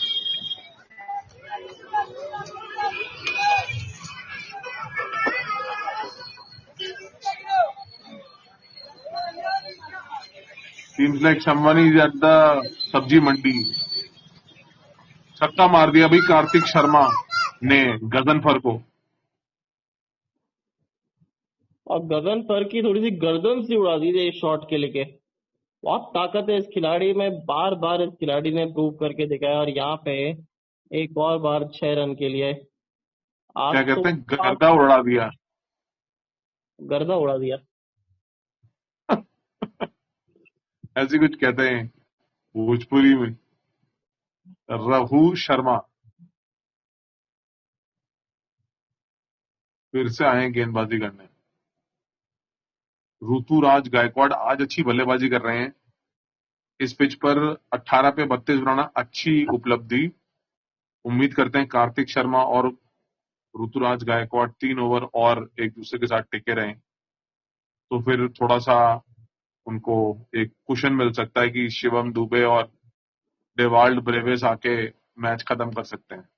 Seems like someone is at the sabji mandi. छक्का मार दिया भाई कार्तिक शर्मा ने गगनफर को। और गगनफर की थोड़ी सी गर्दन सी उड़ा दी इस शॉट के लेके। बहुत ताकत है इस खिलाड़ी में, बार बार इस खिलाड़ी ने प्रूव करके दिखाया, और यहाँ पे एक और बार 6 रन के लिए। क्या आज तो कहते हैं, गर्दा उड़ा दिया। गर्दा उड़ा दिया। ऐसे कुछ कहते हैं भोजपुरी में। रघु शर्मा फिर से आए गेंदबाजी करने। ऋतुराज गायकवाड़ आज अच्छी बल्लेबाजी कर रहे हैं। इस पिच पर 18 पे 32 बनाना अच्छी उपलब्धि। उम्मीद करते हैं कार्तिक शर्मा और ऋतुराज गायकवाड़ 3 ओवर और एक दूसरे के साथ टिके रहें, तो फिर थोड़ा सा उनको एक कुशन मिल सकता है कि शिवम दुबे और डेवाल्ड ब्रेवेस आके मैच खत्म कर सकते हैं।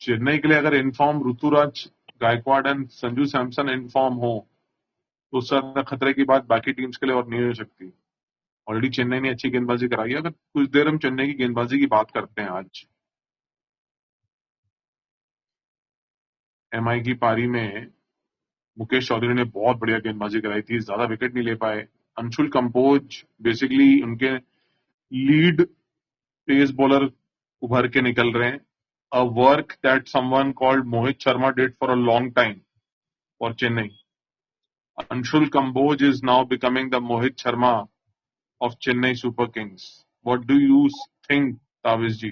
चेन्नई के लिए अगर in form Ruturaj Gaikwad and Sanju Samson in form हो तो उससे ज्यादा खतरे की बात बाकी टीम्स के लिए और नहीं हो सकती। ऑलरेडी चेन्नई ने अच्छी गेंदबाजी कराई है। अगर कुछ देर हम चेन्नई की गेंदबाजी की बात करते हैं, आज एमआई की पारी में मुकेश चौधरी ने बहुत बढ़िया गेंदबाजी कराई थी, ज्यादा विकेट नहीं ले पाए। अंशुल कंबोज बेसिकली उनके लीड पेस बॉलर उभर के निकल रहे हैं। A work that someone called Mohit Sharma did for a long time for Chennai. Anshul Kamboj is now becoming the Mohit Sharma of Chennai Super Kings. What do you think, Taviz ji?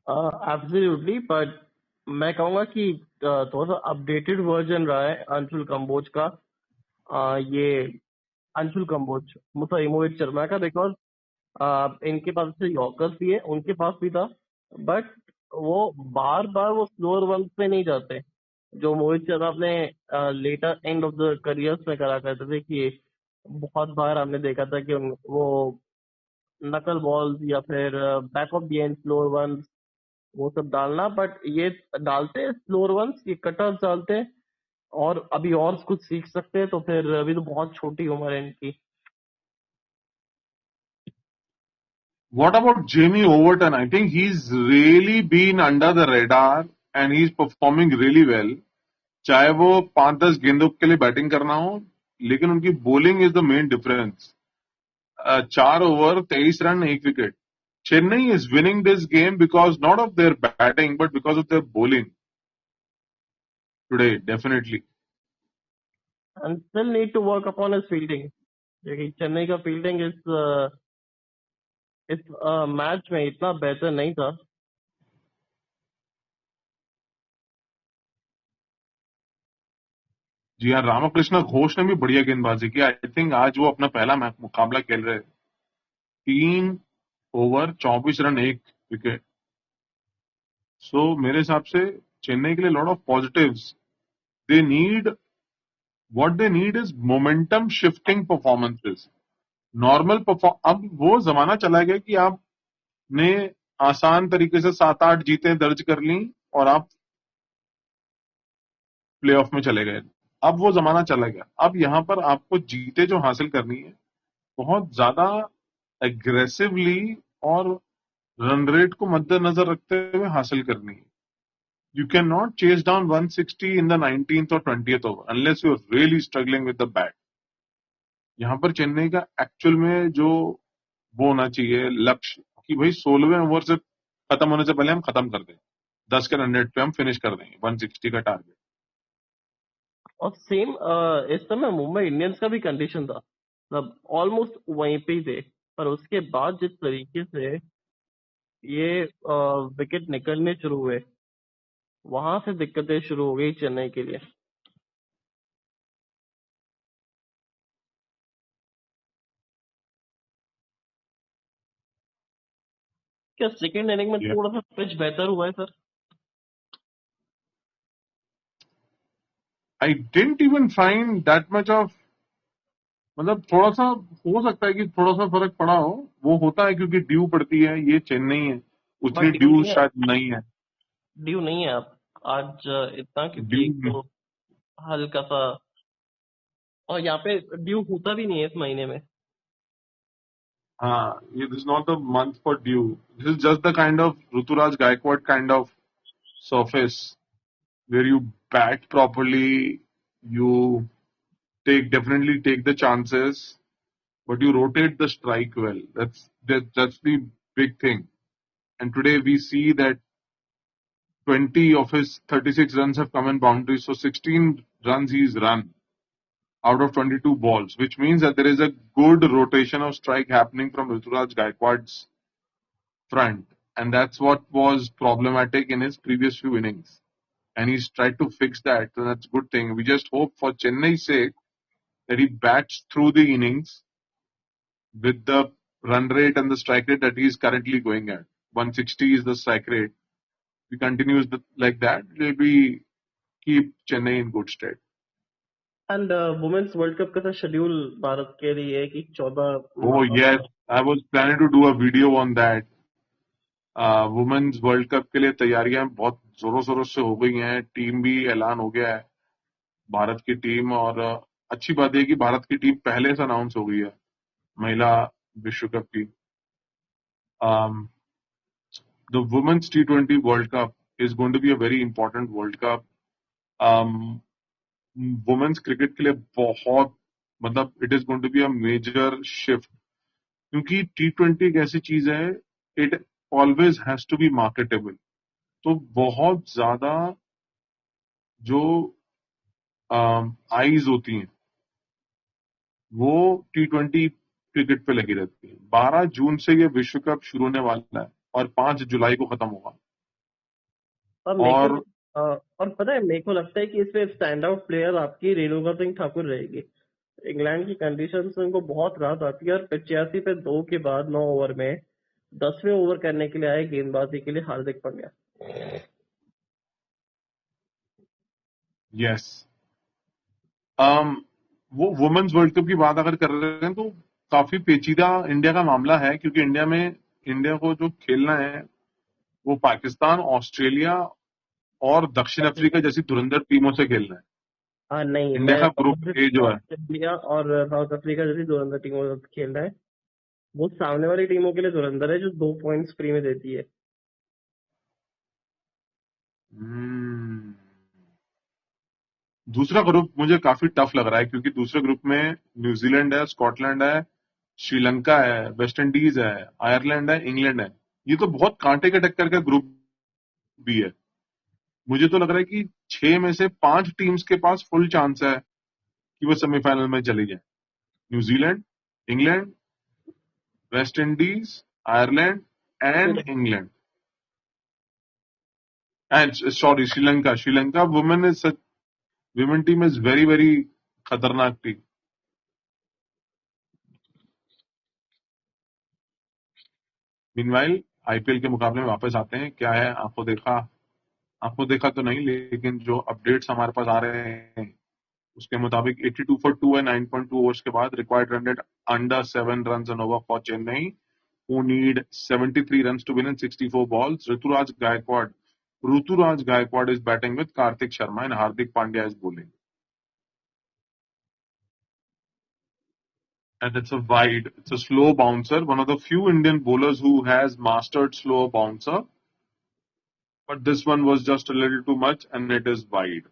Absolutely, but मैं कहूंगा कि थोड़ा सा updated version रहा है अंशुल कंबोज का। ये Anshul Kamboj sorry Mohit Sharma का, बिकॉज इनके पास से यॉर्कर्स भी है, उनके पास भी था, बट वो बार बार वो स्लोअर वन पे नहीं जाते जो मोहित शर्मा अपने later end of the careers में करा करते थे। कि बहुत बार हमने देखा था कि वो नकल बॉल्स या फिर back of the end slower one वो सब डालना, बट ये डालते स्लोअर वंस, ये कटर्स डालते हैं, और अभी और कुछ सीख सकते हैं। तो फिर अभी तो बहुत छोटी उम्र है इनकी। What about Jamie Overton? I think he's really been under the radar and he's performing really well. चाहे वो 5-10 गेंदों के लिए बैटिंग करना हो, लेकिन उनकी bowling is the main difference. 4 over 23 run 1 wicket. Chennai is winning this game because not of their batting but because of their bowling today, definitely. And still need to work upon his fielding, क्योंकि चेन्नई का fielding इस match में इतना बेहतर नहीं था। जी हाँ, रामकृष्ण घोष ने भी बढ़िया गेंदबाजी की। आई थिंक आज वो अपना पहला मुकाबला खेल रहे। 3 ओवर 24 रन 1 विकेट। सो मेरे हिसाब से चेन्नई के लिए lot of positives. They need what they need is momentum shifting performances. Normal अब वो जमाना चला गया कि आपने आसान तरीके से 7-8 जीतें दर्ज कर ली और आप प्लेऑफ में चले गए। अब वो जमाना चला गया। अब यहां पर आपको जीते जो हासिल करनी है, बहुत ज्यादा एग्रेसिवली और रन रेट को मद्देनजर रखते हुए हासिल करनी है। You can not chase down 160 in the 19th और 20th over unless you are really struggling with the bat. यहां पर चेन्नई का एक्चुअल में जो वो होना चाहिए लक्ष्य कि भाई 16वें ओवर से खत्म होने से पहले हम खत्म कर दें, 10 के रन रेट पे हम फिनिश कर देंगे 160 का टारगेट। और सेम इस समय मुंबई इंडियंस का भी कंडीशन था, मतलब ऑलमोस्ट वहीं पे ही थे। पर उसके बाद जिस तरीके से ये विकेट निकलने शुरू हुए, वहां से दिक्कतें शुरू हो गई चेन्नई के लिए। क्या सेकेंड इनिंग में Yeah. थोड़ा सा पिच बेहतर हुआ है sir? I didn't even find that much of, मतलब थोड़ा सा हो सकता है कि थोड़ा सा फर्क पड़ा हो, वो होता है क्योंकि ड्यू पड़ती है, ये चेन्नई है, उतनी बट ड्यू ड्यू नहीं है, शायद नहीं है। ड्यू नहीं है आप आज इतना, क्योंकि एक ड्यू, तो हल्का सा, और यहाँ पे ड्यू होता भी नहीं है इस महीने में। हाँ, ये this not the month for dew, this is just the kind of Ruturaj Gaikwad kind of surface where you bat properly, you definitely take the chances, but you rotate the strike well. That's the big thing. And today we see that 20 of his 36 runs have come in boundaries, so 16 runs he's run out of 22 balls, which means that there is a good rotation of strike happening from Ruturaj Gaikwad's front, and that's what was problematic in his previous few innings. And he's tried to fix that, so that's a good thing. We just hope for Chennai's sake that he bats through the innings with the run rate and the strike rate that he is currently going at. 160 is the strike rate. If he continues like that, it will be keep Chennai in good stead. And women's World Cup का शेड्यूल भारत के लिए है कि 14 Oh yes, I was planning to do a video on that. Women's World Cup के लिए तैयारियां बहुत जोरों शोरों से हो गई हैं, टीम भी ऐलान हो गया है भारत की टीम, और अच्छी बात है कि भारत की टीम पहले से अनाउंस हो गई है महिला विश्व कप की. The Women's T20 World Cup is going to be a very important World Cup. Women's cricket के लिए बहुत, मतलब it is going to be a major shift, क्योंकि T20 एक ऐसी चीज है, it always has to be marketable. तो बहुत ज्यादा जो आईज होती हैं वो T20 क्रिकेट पे लगी रहती है. 12 जून से ये विश्व कप शुरू होने वाला है और 5 जुलाई को खत्म होगा. और पता है, मेरे को लगता है कि इसमें स्टैंड आउट प्लेयर आपकी रेणुका सिंह ठाकुर रहेगी. इंग्लैंड की कंडीशन से उनको बहुत राहत आती है, और 85 पे 2 के बाद 9 ओवर में 10वें ओवर करने के लिए आए गेंदबाजी के लिए हार्दिक पांड्या. यस, वो वुमेन्स वर्ल्ड कप की बात अगर कर रहे हैं तो काफी पेचीदा इंडिया का मामला है, क्योंकि इंडिया को जो खेलना है वो पाकिस्तान, ऑस्ट्रेलिया और दक्षिण अफ्रीका जैसी धुरंधर टीमों से खेलना है. हाँ नहीं, इंडिया मैं का ग्रुप ए जो है, ऑस्ट्रेलिया और साउथ अफ्रीका जैसी धुरंधर टीमों के साथ खेल रहा है. वो सामने वाली टीमों के लिए धुरंधर है जो 2 पॉइंट्स फ्री में देती है. दूसरा ग्रुप मुझे काफी टफ लग रहा है, क्योंकि दूसरे ग्रुप में न्यूजीलैंड है, स्कॉटलैंड है, श्रीलंका है, वेस्ट इंडीज है, आयरलैंड है, इंग्लैंड है. ये तो बहुत कांटे के टक्कर का ग्रुप भी है. मुझे तो लग रहा है कि 6 में से 5 टीम्स के पास फुल चांस है कि वो सेमीफाइनल में चली जाए. New Zealand, England, West Indies, Ireland and England, and sorry Sri Lanka women team is very very खतरनाक टीम. मीनवाइल आईपीएल के मुकाबले में वापस आते हैं. क्या है, आपको देखा तो नहीं, लेकिन जो अपडेट्स हमारे पास आ रहे हैं उसके मुताबिक 82 for 2 है 9.2 ओवर्स के बाद. Required run rate under 7 runs an over for Chennai, who need 73 runs to win in 64 balls. Ruturaj Gaikwad is batting with Karthik Sharma and Hardik Pandya is bowling. And it's a slow bouncer, one of the few Indian bowlers who has mastered slow bouncer. But this one was just a little too much and it is wide.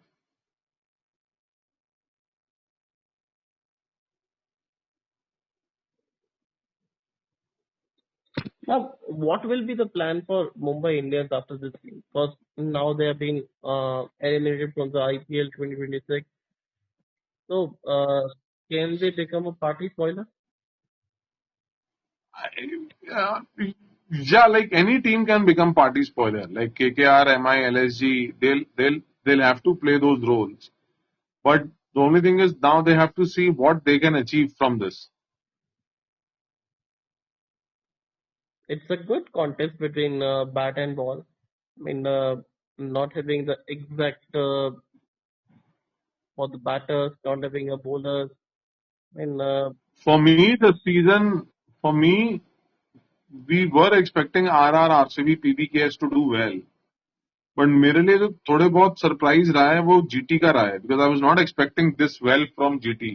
Now, what will be the plan for Mumbai Indians after this game? Because now they have been eliminated from the IPL 2026. So, can they become a party spoiler? Yeah, like any team can become party spoiler. Like KKR, MI, LSG, they'll have to play those roles. But the only thing is now they have to see what they can achieve from this. it's a good contest between bat and ball. I mean, not having the exact for the batters, not having a bowlers. I mean, For me, we were expecting RR, RCB, PBKS to do well. But मेरे लिए जो थोड़े बहुत surprise रहा है वो GT का रहा है, because I was not expecting this well from GT.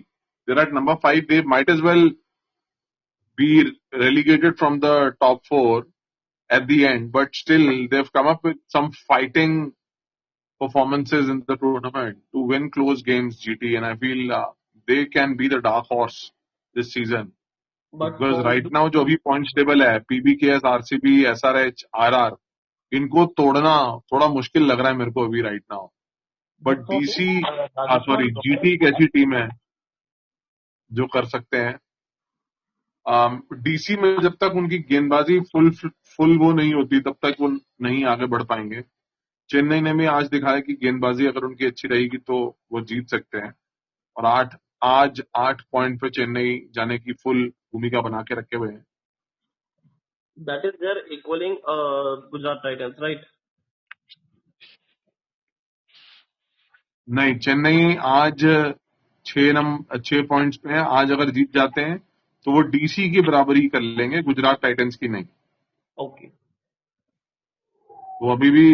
They're at number 5. They might as well be relegated from the top 4 at the end, but still they've come up with some fighting performances in the tournament to win close games, GT, and I feel they can be the dark horse this season. but Because for right now जो अभी points table है, PBKS, RCB, SRH, RR, इनको तोड़ना थोड़ा मुश्किल लग रहा है मेरे को अभी right now. But for me, DC Rajasthan sorry Royals GT एक ऐसी टीम है जो कर सकते हैं. डीसी में जब तक उनकी गेंदबाजी फुल वो नहीं होती तब तक वो नहीं आगे बढ़ पाएंगे. चेन्नई ने भी आज दिखाया कि गेंदबाजी अगर उनकी अच्छी रहेगी तो वो जीत सकते हैं. और आज 8 पॉइंट पे चेन्नई जाने की फुल भूमिका बना के रखे हुए हैं. that is their equaling Gujarat Titans, right? नहीं, चेन्नई आज 6 पॉइंट्स पे है. आज अगर जीत जाते हैं तो वो डीसी की बराबरी कर लेंगे, गुजरात टाइटंस की नहीं. Okay. वो अभी भी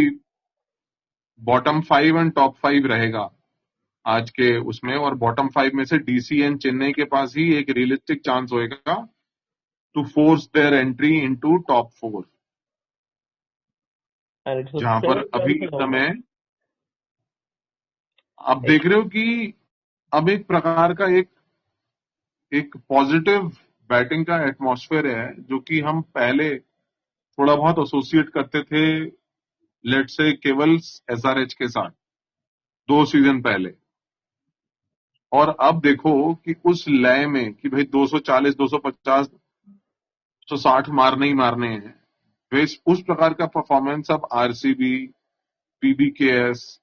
बॉटम 5 एंड टॉप 5 रहेगा आज के उसमें. और बॉटम 5 में से डीसी एंड चेन्नई के पास ही एक रियलिस्टिक चांस होएगा to force their entry into top 4, And it's a जहां पर अभी इस समय आप देख रहे हो कि अब एक प्रकार का एक पॉजिटिव बैटिंग का एटमॉस्फेयर है जो कि हम पहले थोड़ा बहुत एसोसिएट करते थे लेट्स से केवल एसआरएच के साथ 2 सीजन पहले. और अब देखो कि उस लय में कि भाई 240, 250, 160 मारने ही मारने हैं, उस प्रकार का परफॉर्मेंस अब आरसीबी, पीबीकेएस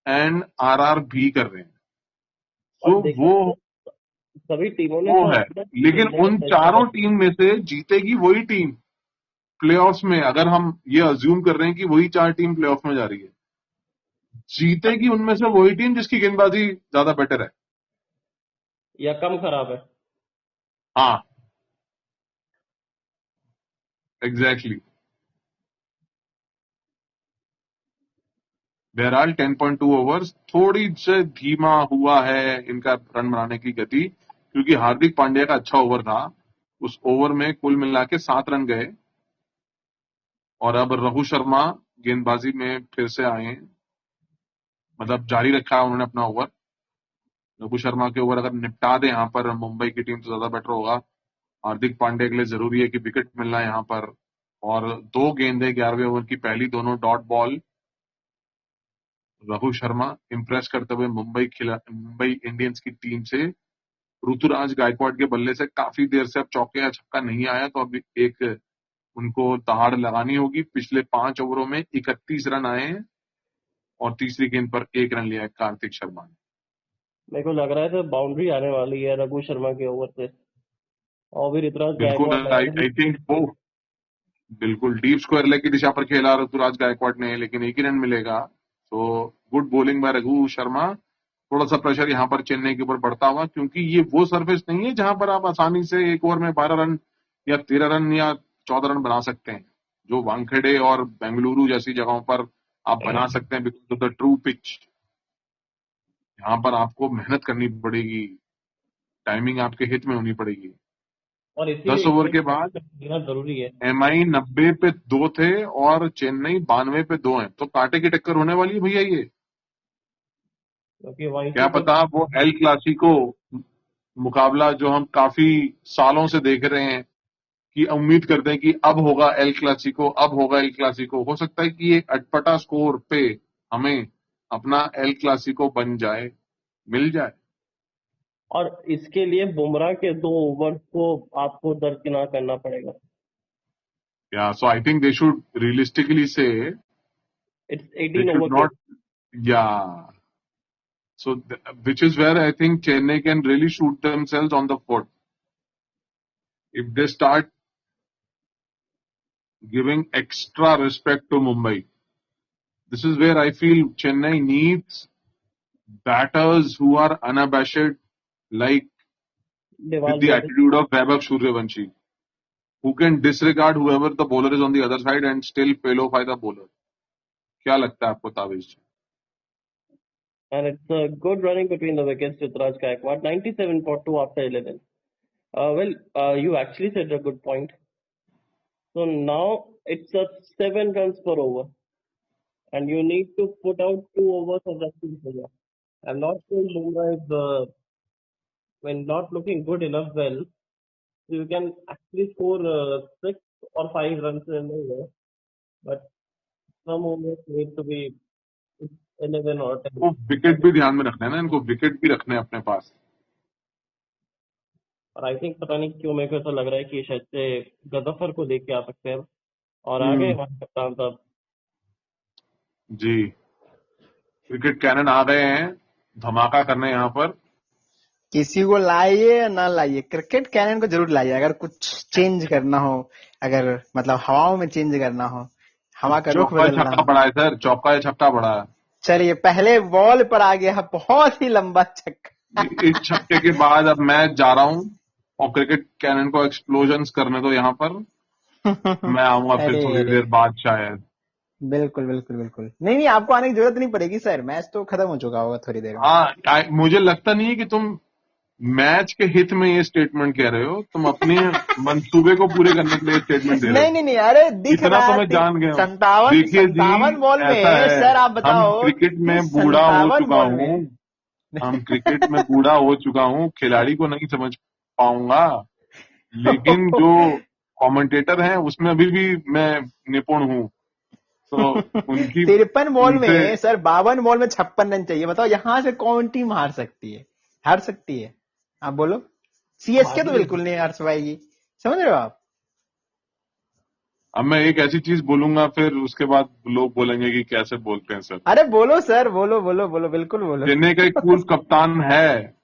एंड आरआर भी कर रहे हैं. और तो देखो वो सभी टीमों ने वो तो है. अपना लेकिन खेलने का उन तरीका चारों बदला. टीम में से जीतेगी वही टीम प्लेऑफ्स में. अगर हम ये अज्यूम कर रहे हैं कि वही 4 टीम प्लेऑफ में जा रही है, जीतेगी उनमें से वही टीम जिसकी गेंदबाजी ज्यादा बेटर है. या कम खराब है. हाँ, एग्जैक्टली. बहरहाल 10.2 ओवर्स थोड़ी से धीमा हुआ है इनका रन बनाने की गति, क्योंकि हार्दिक पांड्या का अच्छा ओवर था. उस ओवर में कुल मिला के 7 रन गए. और अब रघु शर्मा गेंदबाजी में फिर से आए हैं, मतलब जारी रखा है उन्होंने अपना ओवर. रघु शर्मा के ओवर अगर निपटा दे यहाँ पर मुंबई की टीम तो ज्यादा बेटर होगा. हार्दिक पांड्या के लिए जरूरी है कि विकेट मिलना यहाँ पर. और 2 गेंदें 11वें ओवर की पहली, दोनों dot ball. Raghu Sharma Impress करते हुए मुंबई इंडियंस की टीम से. ऋतुराज गायकवाड़ के बल्ले से काफी देर से अब चौके या छक्का नहीं आया, तो अब एक उनको दहाड़ लगानी होगी. पिछले 5 ओवरों में 31 रन आए हैं और तीसरी गेंद पर 1 रन लिया है कार्तिक शर्मा ने. मेरे को लग रहा है तो बाउंड्री आने वाली है रघु शर्मा के ओवर से. और भी ऋतुराज बिल्कुल, गायकवाड़ आई थिंक वो बिल्कुल डीप स्क्वायर लेग की दिशा पर खेला ऋतुराज गायकवाड़ ने, लेकिन 1 ही रन मिलेगा. तो good bowling bye Raghu Sharma. थोड़ा सा प्रेशर यहाँ पर चेन्नई के ऊपर बढ़ता हुआ, क्योंकि ये वो सर्फेस नहीं है जहां पर आप आसानी से एक ओवर में 12 रन या 13 रन या 14 रन बना सकते हैं, जो वानखेड़े और बेंगलुरु जैसी जगहों पर आप बना सकते हैं because of the true pitch. यहाँ पर आपको मेहनत करनी पड़ेगी, टाइमिंग आपके हित में होनी पड़ेगी. और 10 इसीलिए ओवर के बाद देना जरूरी है. एमआई 90 पे 2 थे और चेन्नई 92 पे 2 हैं, तो कांटे की टक्कर होने वाली है भैया. ये क्योंकि वहीं क्या से पता वो एल क्लासिको मुकाबला जो हम काफी सालों से देख रहे हैं कि उम्मीद करते हैं कि अब होगा एल क्लासिको, अब होगा एल क्लासिको, हो सकता है कि एक अटपटा स्कोर पे हमें अपना एल क्लासिको बन जाए, मिल जाए. और इसके लिए बुमराह के 2 ओवर को आपको दरकिनार करना पड़ेगा. Yeah, so I think they should realistically say it's they 18 should over. not. Yeah. So, which is where I think Chennai can really shoot themselves on the foot. If they start giving extra respect to Mumbai. This is where I feel Chennai needs batters who are unabashed, like with Deval the Davis. attitude of Vaibhav Suryavanshi, who can disregard whoever the bowler is on the other side and still pelofy the bowler. क्या लगता है आपको तावेज जी? And it's a good running between the wickets with Raj Gaikwad. 97 for 2 after 11. You actually said a good point. So now it's a 7 runs per over. And you need to put out 2 overs of that player. I'm not sure Bumrah is when not looking good enough well. So you can actually score 6 or 5 runs in an over. But some overs need to be 11 or 10. वो wicket भी ध्यान में रखना है ना, इनको wicket भी रखने हैं अपने पास. और आई थिंक पता नहीं क्यों मेरे को ऐसा लग रहा है कि शायद से गजफर को देख के आ सकते हैं और आगे हमारे कप्तान साहब. जी, क्रिकेट कैनन आ गए हैं धमाका करने यहाँ पर. किसी को लाइए या ना लाइए, क्रिकेट कैनन को जरूर लाइए. अगर कुछ चेंज करना हो, अगर मतलब हवाओं में चेंज करना हो, हवा का रुख चौका बदलना छक्का हो. पड़ा है सर, चौका या छक्का पड़ा है. चलिए पहले बॉल पर आ गया बहुत ही लंबा छक्का. इस छक्के के बाद अब मैं जा रहा हूँ और क्रिकेट कैनन को एक्सप्लोजन्स करने दो यहाँ पर. मैं आऊंगा फिर अरे थोड़ी देर बाद शायद. बिल्कुल बिल्कुल बिल्कुल. नहीं नहीं, आपको आने की जरूरत नहीं पड़ेगी सर, मैच तो खत्म हो चुका होगा थोड़ी देर में. हाँ, मुझे लगता नहीं है कि तुम मैच के हित में ये स्टेटमेंट कह रहे हो. तुम अपने मंसूबे को पूरे करने के लिए स्टेटमेंट दे रहे हो. नहीं नहीं नहीं, अरे दिख इतना रहा तो है. मैं जान गया हूँ. 57 देखिए जी, 57 बॉल में ऐसा है, सर आप बताओ. हम क्रिकेट में कि बूढ़ा हो 57 चुका बॉल में हूँ. हम क्रिकेट में बूढ़ा हो चुका हूँ, खिलाड़ी को नहीं समझ पाऊंगा, लेकिन जो कमेंटेटर हैं उसमें अभी भी मैं निपुण हूँ. तो उनकी 53 बॉल उनसे में सर 52 बॉल में 56 रन चाहिए. बताओ यहाँ से कौन टीम हार सकती है? हार सकती है? आप बोलो. सीएसके तो बिल्कुल नहीं हार पाएगी, समझ रहे हो आप? अब मैं एक ऐसी चीज बोलूंगा फिर उसके बाद लोग बोलेंगे कि कैसे बोलते हैं सर. अरे बोलो सर, बोलो बोलो बोलो, बिल्कुल बोलो. चेन्नई का एक पूर्व कप्तान है,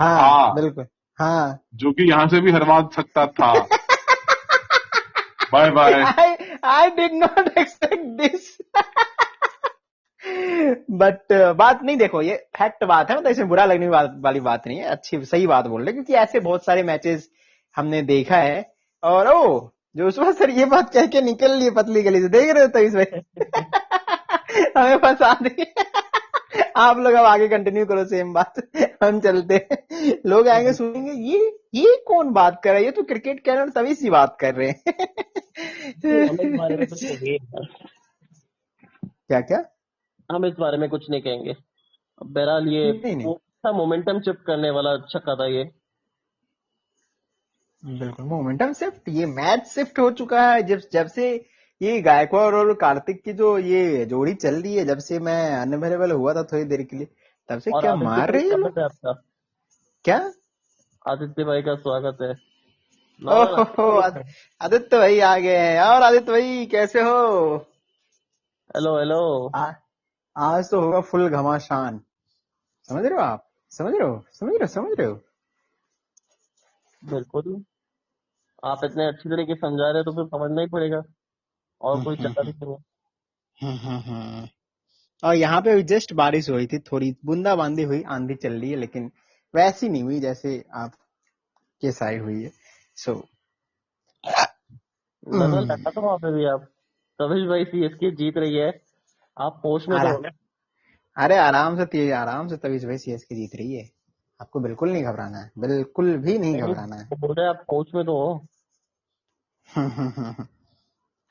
हाँ बिल्कुल, हाँ. जो कि यहाँ से भी हरवा सकता था. Bye bye. I did not expect this. But बात नहीं, देखो ये फैक्ट बात है, मतलब इसमें बुरा लगने वाली बात नहीं है. अच्छी सही बात बोल रहे, क्योंकि ऐसे बहुत सारे मैचेस हमने देखा है. और जो उस वक्त सर ये बात कह के निकल लिए पतली गली से, देख रहे हो तो इसमें हमें फंसा दिए. आप लोग अब आगे कंटिन्यू करो सेम बात, हम चलते हैं. लोग आएंगे सुनेंगे ये कौन बात कर रहा है, ये तो क्रिकेट कैनन तभी सी बात कर रहे हैं. हम इस बारे में कुछ नहीं क्या क्या हम इस बारे में कुछ नहीं कहेंगे. बहरहाल ये नहीं नहीं, मोमेंटम शिफ्ट करने वाला छक्का था ये. बिल्कुल मोमेंटम शिफ्ट. ये मैच शिफ्ट हो चुका है जब से ये गायकवाड़ और कार्तिक की जो ये जोड़ी चल रही है, जब से मैं अनअवेलेबल हुआ था थोड़ी देर के लिए, तब से. और क्या आदित्य मार भाई रहे हैं स्वागत है आपका. क्या? आदित्य भाई का स्वागत है. ओहो, आदित्य भाई आ गए हैं. और आदित्य भाई कैसे हो? Hello hello. आज तो होगा फुल घमासान. समझ रहे हो आप? समझ रहे हो? समझ रहे हो? समझ रहे हो? बिल्कुल. आप इतने अच्छी तरीके समझा रहे हो तो फिर समझना ही पड़ेगा, और कोई चारा भी नहीं. और यहाँ पे जस्ट बारिश हुई थी, थोड़ी बूंदाबांदी हुई, आंधी चल रही है, लेकिन वैसी नहीं हुई जैसे आपके साइड हुई है. सो नजर लगा तो वहां पे भी आप. तभी भाई सीएसके जीत रही है, आप पोस्ट में तो. अरे आराम से तभी भाई सीएसके जीत रही है. आपको बिल्कुल नहीं घबराना है, बिल्कुल भी नहीं घबराना है. बोल रहे आप कोच में तो हो.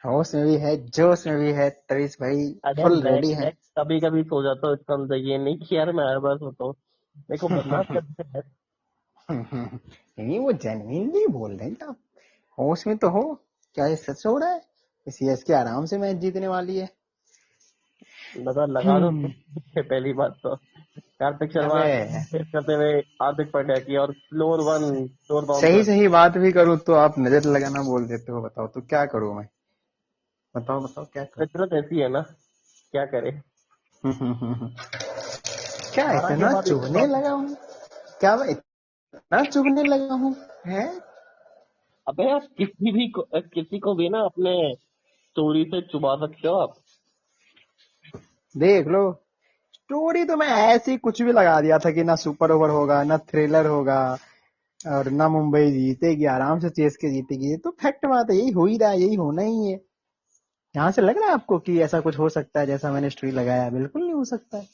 होश में भी है, जोश में भी है, तरीस भाई फुल रेडी है. कभी कभी सो जाता हूँ, इसका मतलब ये नहीं कि यार मैं हर बार सोता हूँ. मेरे को बर्दाश्त करते हैं. नहीं, वो जेन्युइनली बोल रहे हैं. आप होश में तो हो. क्या ये सच हो रहा है? सीएसके आराम से मैच जीतने वाली है. लगा दो. पहली बात तो कार्तिक शर्मा करते हुए हार्दिक पांड्या की, और फ्लोर वन फ्लोर बाउंड. सही बात भी करूँ तो आप नजर लगाना बोल देते हो. बताओ तो क्या करूँ मैं? बताओ क्या करूँ? फितरत ऐसी है ना, क्या करे. क्या इतना चुभने लगा हूँ? क्या मैं इतना चुभने लगा हूँ? है अबे आप किसी को भी ना अपने स्टोरी से चुबा सकते हो आप। देख लो, स्टोरी तो मैं ऐसे ही कुछ भी लगा दिया था कि ना सुपर ओवर होगा, ना थ्रिलर होगा, और ना मुंबई जीतेगी, आराम से सीएसके जीतेगी। ये तो फैक्ट बात है, यही हो ही रहा है, यही होना ही है। यहाँ से लग रहा है आपको कि ऐसा कुछ हो सकता है जैसा मैंने स्टोरी लगाया? बिल्कुल नहीं हो सकता है।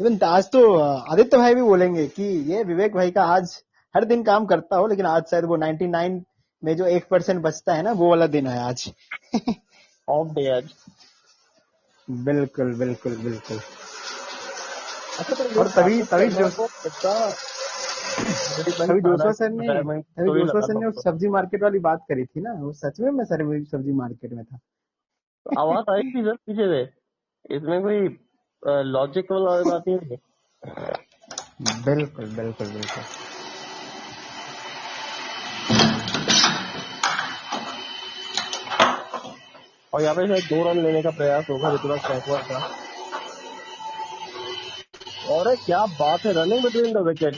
इवन आज तो आदित्य भाई भी बोलेंगे कि ये विवेक भाई का आज हर दिन काम करता हो, लेकिन आज शायद वो 99 में जो 1% बचता है ना, वो वाला दिन है आज। ऑफ डे आज। बिल्कुल बिल्कुल बिल्कुल। अच्छा तो ये और तभी कार्तिक तभी शर्मा जो को कितना रिटायरमेंट तभी थाना जोशवा की सर ने रिटायरमेंट तभी स्टोरी जोशवा लगा सर लो ने तो। सब्जी मार्केट वाली बात करी थी ना, वो सच में मैं सब्जी मार्केट में था। तो आवाज आई थी सर पीछे से, इसमें कोई लॉजिक वाला बात नहीं है। बिल्कुल बिल्कुल बिल्कुल। और यहाँ पे शायद 2 रन लेने का प्रयास होगा, ऋतुराज गायकवाड़ का। और क्या बात है, रनिंग बिटवीन द विकेट।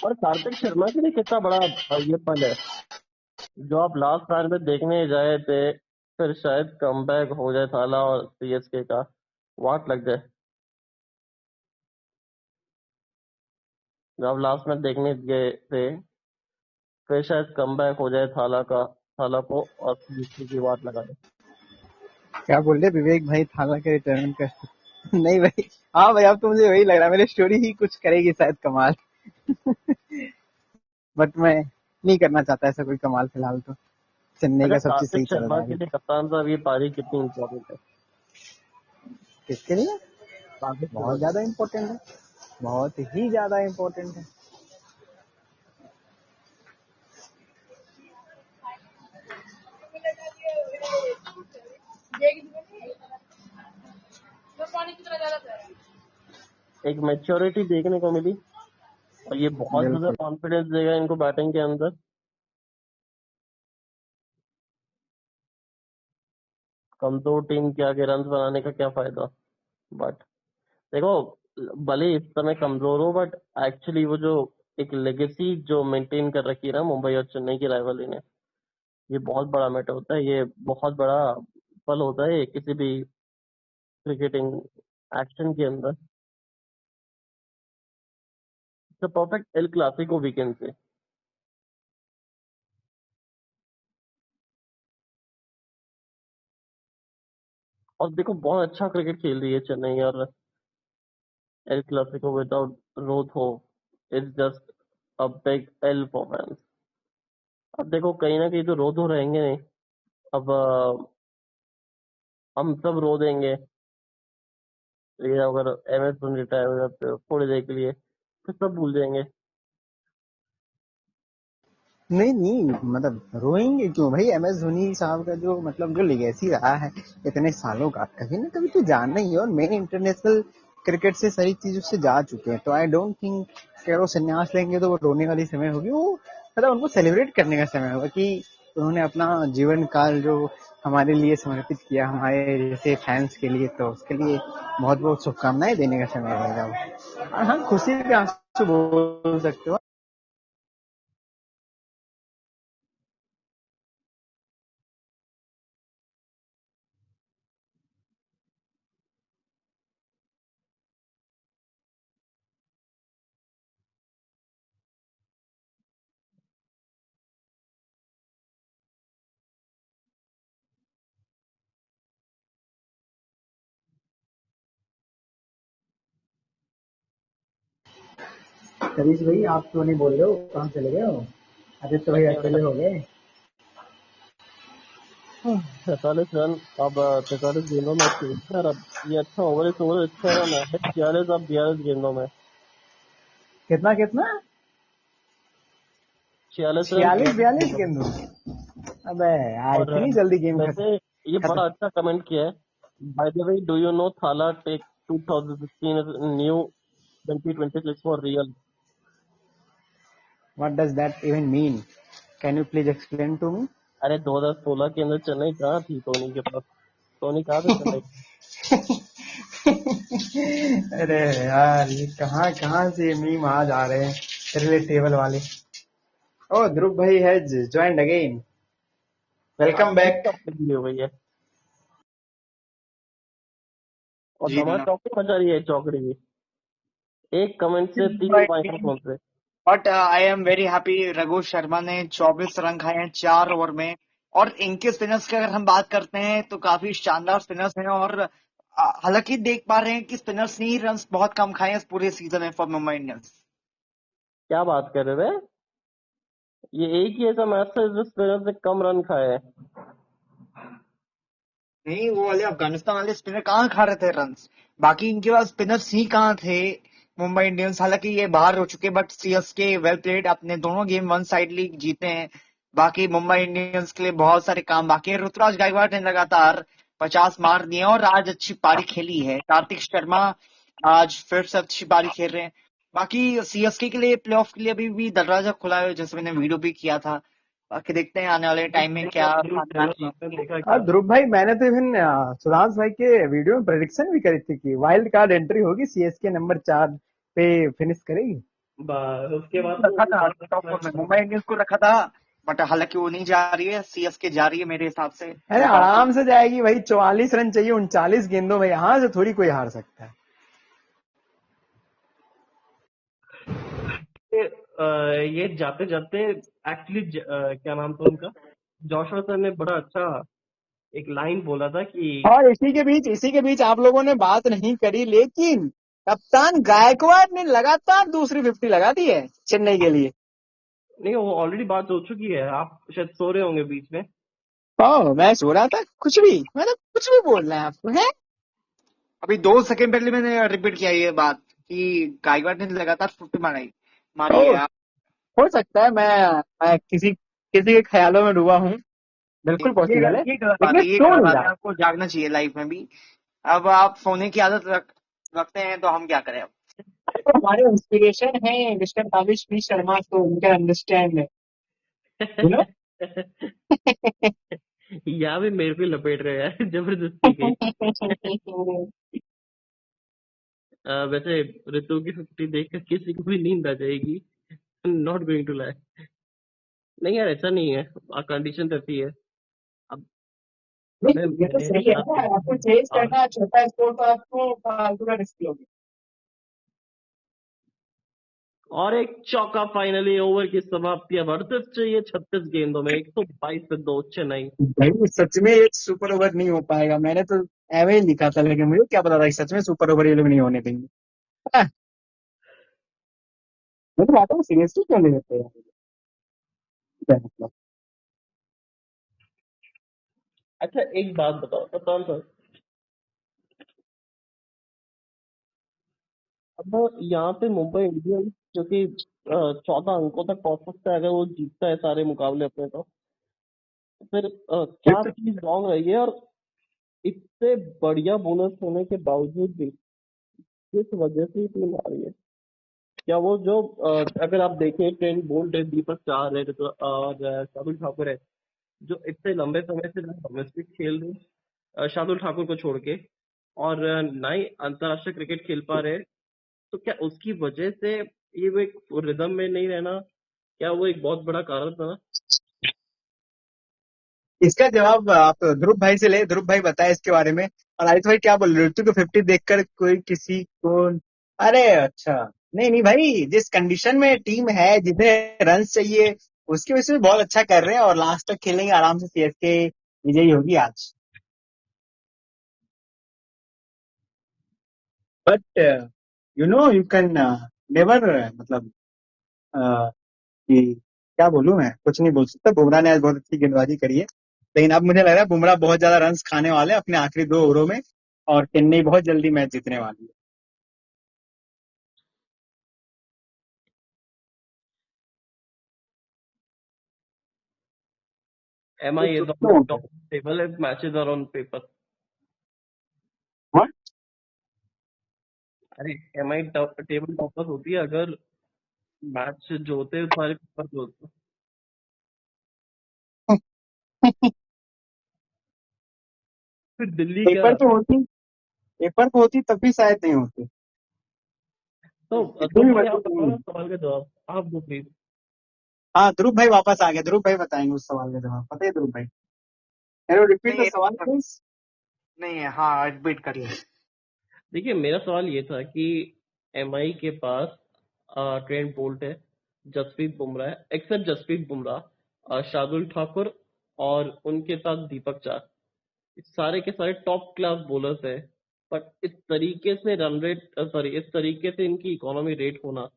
और कार्तिक शर्मा के लिए कितना बड़ा ये पल है, जो आप लास्ट मैच में देखने जाए थे, फिर शायद कमबैक हो जाए थाला और सीएसके का वाट लग जाए। जब आप लास्ट मैच देखने गए थे, फिर शायद कमबैक हो जाए थाला को और सीएसके की वाट लगा दे। क्या बोल रहे विवेक भाई, थाला के रिटर्न कर? नहीं भाई, हाँ भाई, अब तो मुझे वही लग रहा है, मेरी स्टोरी ही कुछ करेगी शायद कमाल। बट मैं नहीं करना चाहता ऐसा कोई कमाल फिलहाल तो। चेन्नई अच्छा, का सब चीज कार्तिक सही चल शर्मा रहा है के अभी लिए तो। कप्तान साहब ये पारी कितनी इंपॉर्टेंट है? किसके लिए? कार्तिक शर्मा बहुत ज्यादा इम्पोर्टेंट है, बहुत ही ज्यादा इम्पोर्टेंट है। एक मैच्योरिटी देखने को मिली, और ये बहुत ज्यादा बिल्कुल। कॉन्फिडेंस देगा इनको बैटिंग के अंदर। कमजोर टीम के आगे रन बनाने का क्या फायदा। बट देखो, भले इस समय कमजोर हो, बट एक्चुअली वो जो एक लेगेसी जो मेंटेन कर रखी है ना मुंबई और चेन्नई की राइवलरी ने, ये बहुत बड़ा मैटर होता है, ये बहुत बड़ा पल होता है किसी भी क्रिकेटिंग एक्शन के अंदर। तो परफेक्ट एल क्लासिको वीकेंड से। और देखो, बहुत अच्छा क्रिकेट खेल रही है चेन्नई, और एल क्लासिको विदाउट रोथो is just a big L for fans. अब देखो, कहीं ना कहीं तो रोथो रहेंगे नहीं। अब हम सब रो देंगे ये, अगर एमएस धोनी रिटायर हो जाते हो थोड़ी देर के लिए, फिर सब भूल जाएंगे। नहीं नहीं, मतलब रोएंगे क्यों भाई? एमएस धोनी साहब का जो मतलब जो लिगेसी रहा है इतने सालों का, कहीं ना कभी तो जाना ही है। और मेन इंटरनेशनल क्रिकेट से सारी चीजों से जा चुके हैं, तो आई डोंट थिंक कि अगर वो संन्यास लेंगे तो वो रोने वाली समय होगी। वो मतलब उनको सेलिब्रेट करने का समय होगा कि उन्होंने अपना जीवन काल जो हमारे लिए समर्पित किया, हमारे जैसे फैंस के लिए, तो उसके लिए बहुत बहुत शुभकामनाएं देने का समय रहेगा वो। और हाँ, खुशी के आंसू बोल सकते हो। सतीश भाई, आप तो नहीं बोल रहे हो, कहाँ चले गए हो? आदित्य भाई नहीं अकेले हो गए। 43 रन, अब 43 गेंदों में 101 अब ये अच्छा ओवर, इस ओवर 6 रन है, 46 अब 42 गेंदों में। कितना कितना? 46 रन 46 42 42 गेंदों में। गेंदों? अबे यार, और इतनी जल्दी गेम खत्म वैसे ये खत्म। बड़ा अच्छा कमेंट किया है। By the way, do you know Thala take 2016 new 2026 for real. What does that even mean? Can you please explain to me? अरे 2016 के अंदर चेन्नई कहाँ थी धोनी के पास? धोनी कहाँ से चेन्नई? अरे यार, ये कहाँ कहाँ से मीम आज आ रहे हैं रिलेटेबल वाले। ओ ध्रुव भाई हैज ज्वाइंड अगेन, वेलकम हाँ, बैक। हो गई है। और जी धमा ना। चौकी मचा रही है चौकड़ी की। एक कमेंट से 3 माइक्रोफोन से। But I am very happy. Raghu Sharma ने 24 रन खाए हैं 4 ओवर में। और इनके स्पिनर्स की अगर हम बात करते हैं तो काफी शानदार स्पिनर्स हैं। और हालांकि देख पा रहे हैं कि स्पिनर्स ने ही रन बहुत कम खाए हैं इस पूरे सीजन में फॉर मुंबई इंडियंस। क्या बात कर रहे थे? ये एक ही ऐसा मैच था जिस स्पिनर से कम रन खाए हैं। नहीं, वो वाले अफगानिस्तान वाले स्पिनर कहाँ खा रहे थे रन। बाकी इनके पास स्पिनर्स ही कहाँ थे मुंबई इंडियंस। हालांकि ये बाहर हो चुके बट सीएसके वेल प्लेड, अपने दोनों गेम वन साइड लीग जीते हैं। बाकी मुंबई इंडियंस के लिए बहुत सारे काम बाकी है। ऋतुराज गायकवाड़ ने लगातार 50 मार दिए और आज अच्छी पारी खेली है। कार्तिक शर्मा आज फिर से अच्छी पारी खेल रहे हैं। बाकी सीएसके के लिए प्लेऑफ के लिए अभी भी दरवाजा खुला है, जैसे मैंने वीडियो भी किया था। बाकी देखते हैं आने वाले टाइम में क्या खानदान की। देखा और क्या? ध्रुव भाई, मैंने तो इवन सुधांश भाई के वीडियो में प्रेडिक्शन भी करी थी कि वाइल्ड कार्ड एंट्री होगी, सीएसके नंबर 4 पे फिनिश करेगी। उसके बाद रखा था टॉप फोर में, मुंबई इंडियंस को रखा था। बट हालांकि वो नहीं जा रही है, सीएसके जा रही है मेरे हिसाब से। अरे आराम से जाएगी भाई, 44 रन चाहिए 39 गेंदों में, यहाँ से थोड़ी कोई हार सकता है। ये जाते जाते एक्चुअली क्या नाम था उनका, जोशुआ सर ने बड़ा अच्छा एक लाइन बोला था कि और इसी के बीच आप लोगों ने बात नहीं करी, लेकिन कप्तान गायकवाड़ ने लगातार दूसरी 50 लगा दी है चेन्नई के लिए। नहीं, वो ऑलरेडी बात हो चुकी है, आप शायद सो रहे होंगे बीच में। मैं सो रहा था, कुछ भी मतलब कुछ भी बोल रहे हैं आपको है। अभी 2 सेकंड पहले मैंने रिपीट किया ये बात कि गायकवाड़ ने लगातार 50 मारी है। हो सकता है मैं किसी किसी के ख्यालों में डूबा हूँ, बिल्कुल पॉसिबल है, ये गलत बात लेकिन है, ये सो गलत नहीं बात है। रहा। आपको जागना चाहिए लाइफ में भी। अब आप सोने की आदत रखते हैं तो हम क्या करें अब। तो हमारे इंस्पिरेशन है मिस्टर ताबिश पी शर्मा, तो उनका अंडरस्टैंड यू नो। यहाँ भी मेरे को ही लपेट रहे हैं जबरदस्ती की। वैसे ऋतु की 50 देखकर किसी को भी नींद आ जाएगी, नॉट गोइंग टू लाई। नहीं यार, ऐसा नहीं है, कंडीशन रहती है। अब ये तो सही है ना, आपको चेंज हाँ, करना छोटा स्कोर तो आपको फालतू का रिस्क लोगे। और एक चौका फाइनली, ओवर की समाप्ति। अब 38 चाहिए 36 गेंदों में, 122 पे 2 चेन्नई। भाई सच में एक सुपर ओवर नहीं हो पाएगा, मैंने तो एवे ही लिखा था, लेकिन मुझे क्या पता था कि सच में सुपर ओवर ये लोग नहीं होने देंगे। हाँ, मैं तो बात सीरियसली क्यों नहीं लेते यार, क्या मतलब। अच्छा एक बात बताओ कप्तान सर, अब यहाँ पे मुंबई इंडियंस क्योंकि 14 अंकों तक पहुंच सकता है अगर वो जीतता है सारे मुकाबले अपने, तो फिर ये क्या तो चीज रॉन्ग रही है? और इतने बढ़िया बोनस होने के बावजूद भी किस वजह से ही टीम आ रही है? क्या वो जो अगर आप देखें, ट्रेंट बोल्ट है, दीपक चाहर है, और शार्दुल ठाकुर है, जो इतने लंबे समय से डोमेस्टिक खेल रहे हैं, शार्दुल ठाकुर को छोड़ के, और ना ही अंतर्राष्ट्रीय क्रिकेट खेल पा रहे हैं, तो क्या उसकी वजह से ये वो एक रिदम में नहीं रहना, क्या वो एक बहुत बड़ा कारण था? इसका जवाब आप ध्रुव भाई से ले, ध्रुव भाई बताए इसके बारे में। और आदित्य भाई क्या बोल रहे हो, ऋतु को 50 देखकर कोई किसी को। अरे अच्छा, नहीं नहीं भाई, जिस कंडीशन में टीम है, जितने रन चाहिए, उसकी वजह से बहुत अच्छा कर रहे हैं और लास्ट तक खेलेंगे आराम से, सीएसके विजयी होगी आज। बट यू कैन नेवर, मतलब कि क्या बोलूं, मैं कुछ नहीं बोल सकता। बुमराह ने आज बहुत अच्छी गेंदबाजी करी है, लेकिन अब मुझे लग रहा है बुमराह बहुत ज्यादा रन खाने वाले हैं अपने आखिरी 2 ओवरों में, और चेन्नई बहुत जल्दी मैच जीतने वाली है। MI तो is on क्यों the होता top है? table if matches are on paper. What? अरे MI टेबल टॉपर होती है अगर मैच जो होते हैं तुम्हारे पेपर पे होते हैं। फिर दिल्ली क्या? पेपर तो होती तब भी शायद नहीं होती। तो इतनी भी तुम भाई आप मजबूत बताओ नहीं ना है। सवाल का जवाब, आप दो प्लीज। हाँ, ध्रुव भाई वापस आ गए, ध्रुव भाई बताएंगे उस सवाल का जवाब, पता है ध्रुव भाई। कैन यू रिपीट नहीं द सवाल प्लीज। नहीं है, हाँ रिपीट करिए। देखिए, मेरा सवाल ये था कि एमआई के पास ट्रेंट बोल्ट है, जसप्रीत बुमराह है, एक्सेप्ट जसप्रीत बुमराह, शार्दुल ठाकुर और उनके साथ दीपक चार, सारे के सारे टॉप क्लास बॉलर्स है। बट इस तरीके से रन रेट, सॉरी, इस तरीके से इनकी इकोनॉमी रेट होना,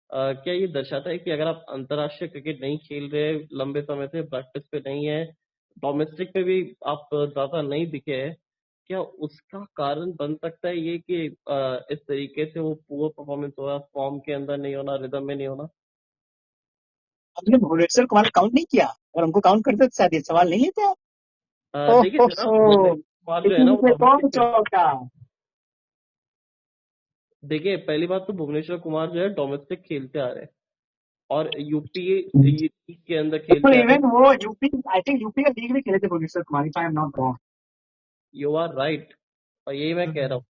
क्या ये दर्शाता है कि अगर आप अंतर्राष्ट्रीय क्रिकेट नहीं खेल रहे, लंबे समय से प्रैक्टिस पे नहीं है, डोमेस्टिक पे भी आप ज्यादा नहीं दिखे हैं, क्या उसका कारण बन सकता है ये कि इस तरीके से वो पुअर परफॉर्मेंस हो रहा, फॉर्म के अंदर नहीं होना, रिदम में नहीं होना? हमने भुवनेश्वर कुमार काउंट नहीं किया, और हमको काउंट करते तो शायद ये सवाल नहीं लेते आप। देखिए जनाब, भुवनेश्वर कुमार जो है ना, इसी वो से कौन डोमेस्टिक पे, चौका। देखिए पहली बात तो भुवनेश्वर कुमार जो है डोमेस्टिक खेलते आ रहे हैं और यूपी लीग के अंदर बिल्कुल, खेलते आ रहे हैं। इवन वो यूपी, आई थिंक यूपी का लीग भी खेले थे Bhuvneshwar Kumar, if I am not wrong. You are right, और यही मैं कह रहा हूँ।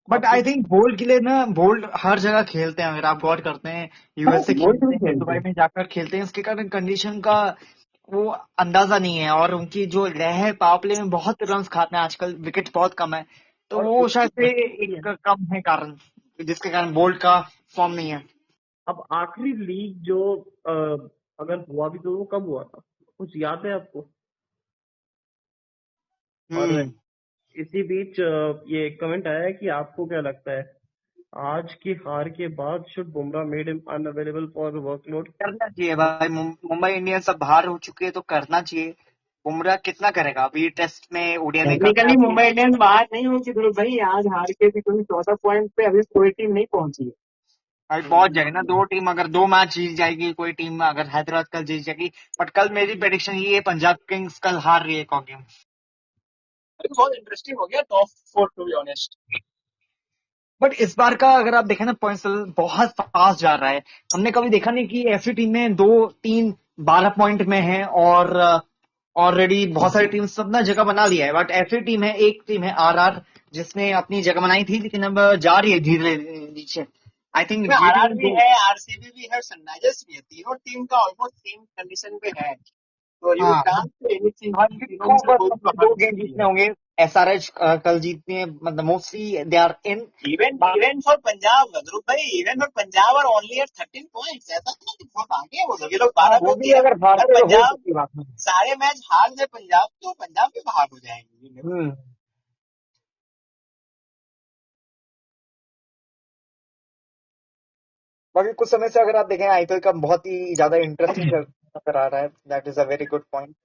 बट आपको आई थिंक बोल्ट के लिए ना, बोल्ट हर जगह खेलते हैं, अगर आप गौर करते हैं, यूएस से बोल्ट खेलते भी हैं, खेलते दुबई हैं। में जाकर खेलते हैं, इसके कारण कंडीशन का वो अंदाजा नहीं है, और उनकी जो लय है पावर प्ले में बहुत रन खाते हैं आजकल, विकेट बहुत कम है, तो और वो उसकी शायद से वजह भी है। एक कम है कारण, जिसके कारण बोल्ट का फॉर्म नहीं है। अब आखिरी लीग जो अगर हुआ भी तो वो कब हुआ था, कुछ याद है आपको? और हम्म इसी बीच ये कमेंट आया है कि आपको क्या लगता है, आज की हार के बाद should Bumrah made him unavailable for workload? करना चाहिए भाई, मुंबई इंडियंस अब बाहर हो चुके हैं तो करना चाहिए। बुमराह कितना करेगा अभी टेस्ट में, ओडीआई में काफी टेक्निकली मुंबई इंडियंस बाहर नहीं होगी ध्रुव भाई, आज हार के भी कोई 14 पॉइंट पे अभी कोई टीम नहीं पहुंची है। भाई पहुंच जाएगी ना, दो टीम, अगर दो मैच जीत जाएगी कोई टीम, अगर हैदराबाद कल जीत जाएगी, बट कल मेरी प्रेडिक्शन ये है, पंजाब किंग्स कल हार रही है एक और गेम। अरे बहुत इंटरेस्टिंग हो गया top 4 to be honest. But इस बार का अगर आप देखें ना, पॉइंट्स बहुत फास्ट जा रहा है। हमने कभी देखा नहीं कि ऐसी टीम में दो तीन 12 पॉइंट में है, और ऑलरेडी बहुत सारी टीम्स अपना जगह बना लिया है, बट ऐसी टीम है, एक टीम है आरआर, जिसने अपनी जगह बनाई थी, लेकिन अब जा रही है धीरे नीचे। आई थिंक आरआर भी है, आरसीबी भी है, सनराइजर्स भी है, तीनों टीम का ऑलमोस्ट सेम कंडीशन पे है, तो यू हाँ, कांट से एनीथिंग हाँ, कि तीनों में से कोई भी बाहर दो हो गेम सकती जीतने है। होंगे। एसआरएच कल जीतने हैं, मतलब mostly they are in. Even even for Punjab Dhruv भाई, इवन फॉर पंजाब और ओनली एट 13 पॉइंट्स, ऐसा नहीं कि बहुत आगे है वो लोग, ये लोग हाँ, 12 वो पे भी भी है। अगर अगर हारते तो हो पंजाब सकती बात नहीं। सारे मैच हार जाए पंजाब, तो पंजाब भी बाहर हो जाएंगे। हम्म बाकी कुछ समय से अगर आप देखें, आईपीएल का बहुत ही ज्यादा इंटरेस्टिंग नजर आ रहा है, that is a very good point.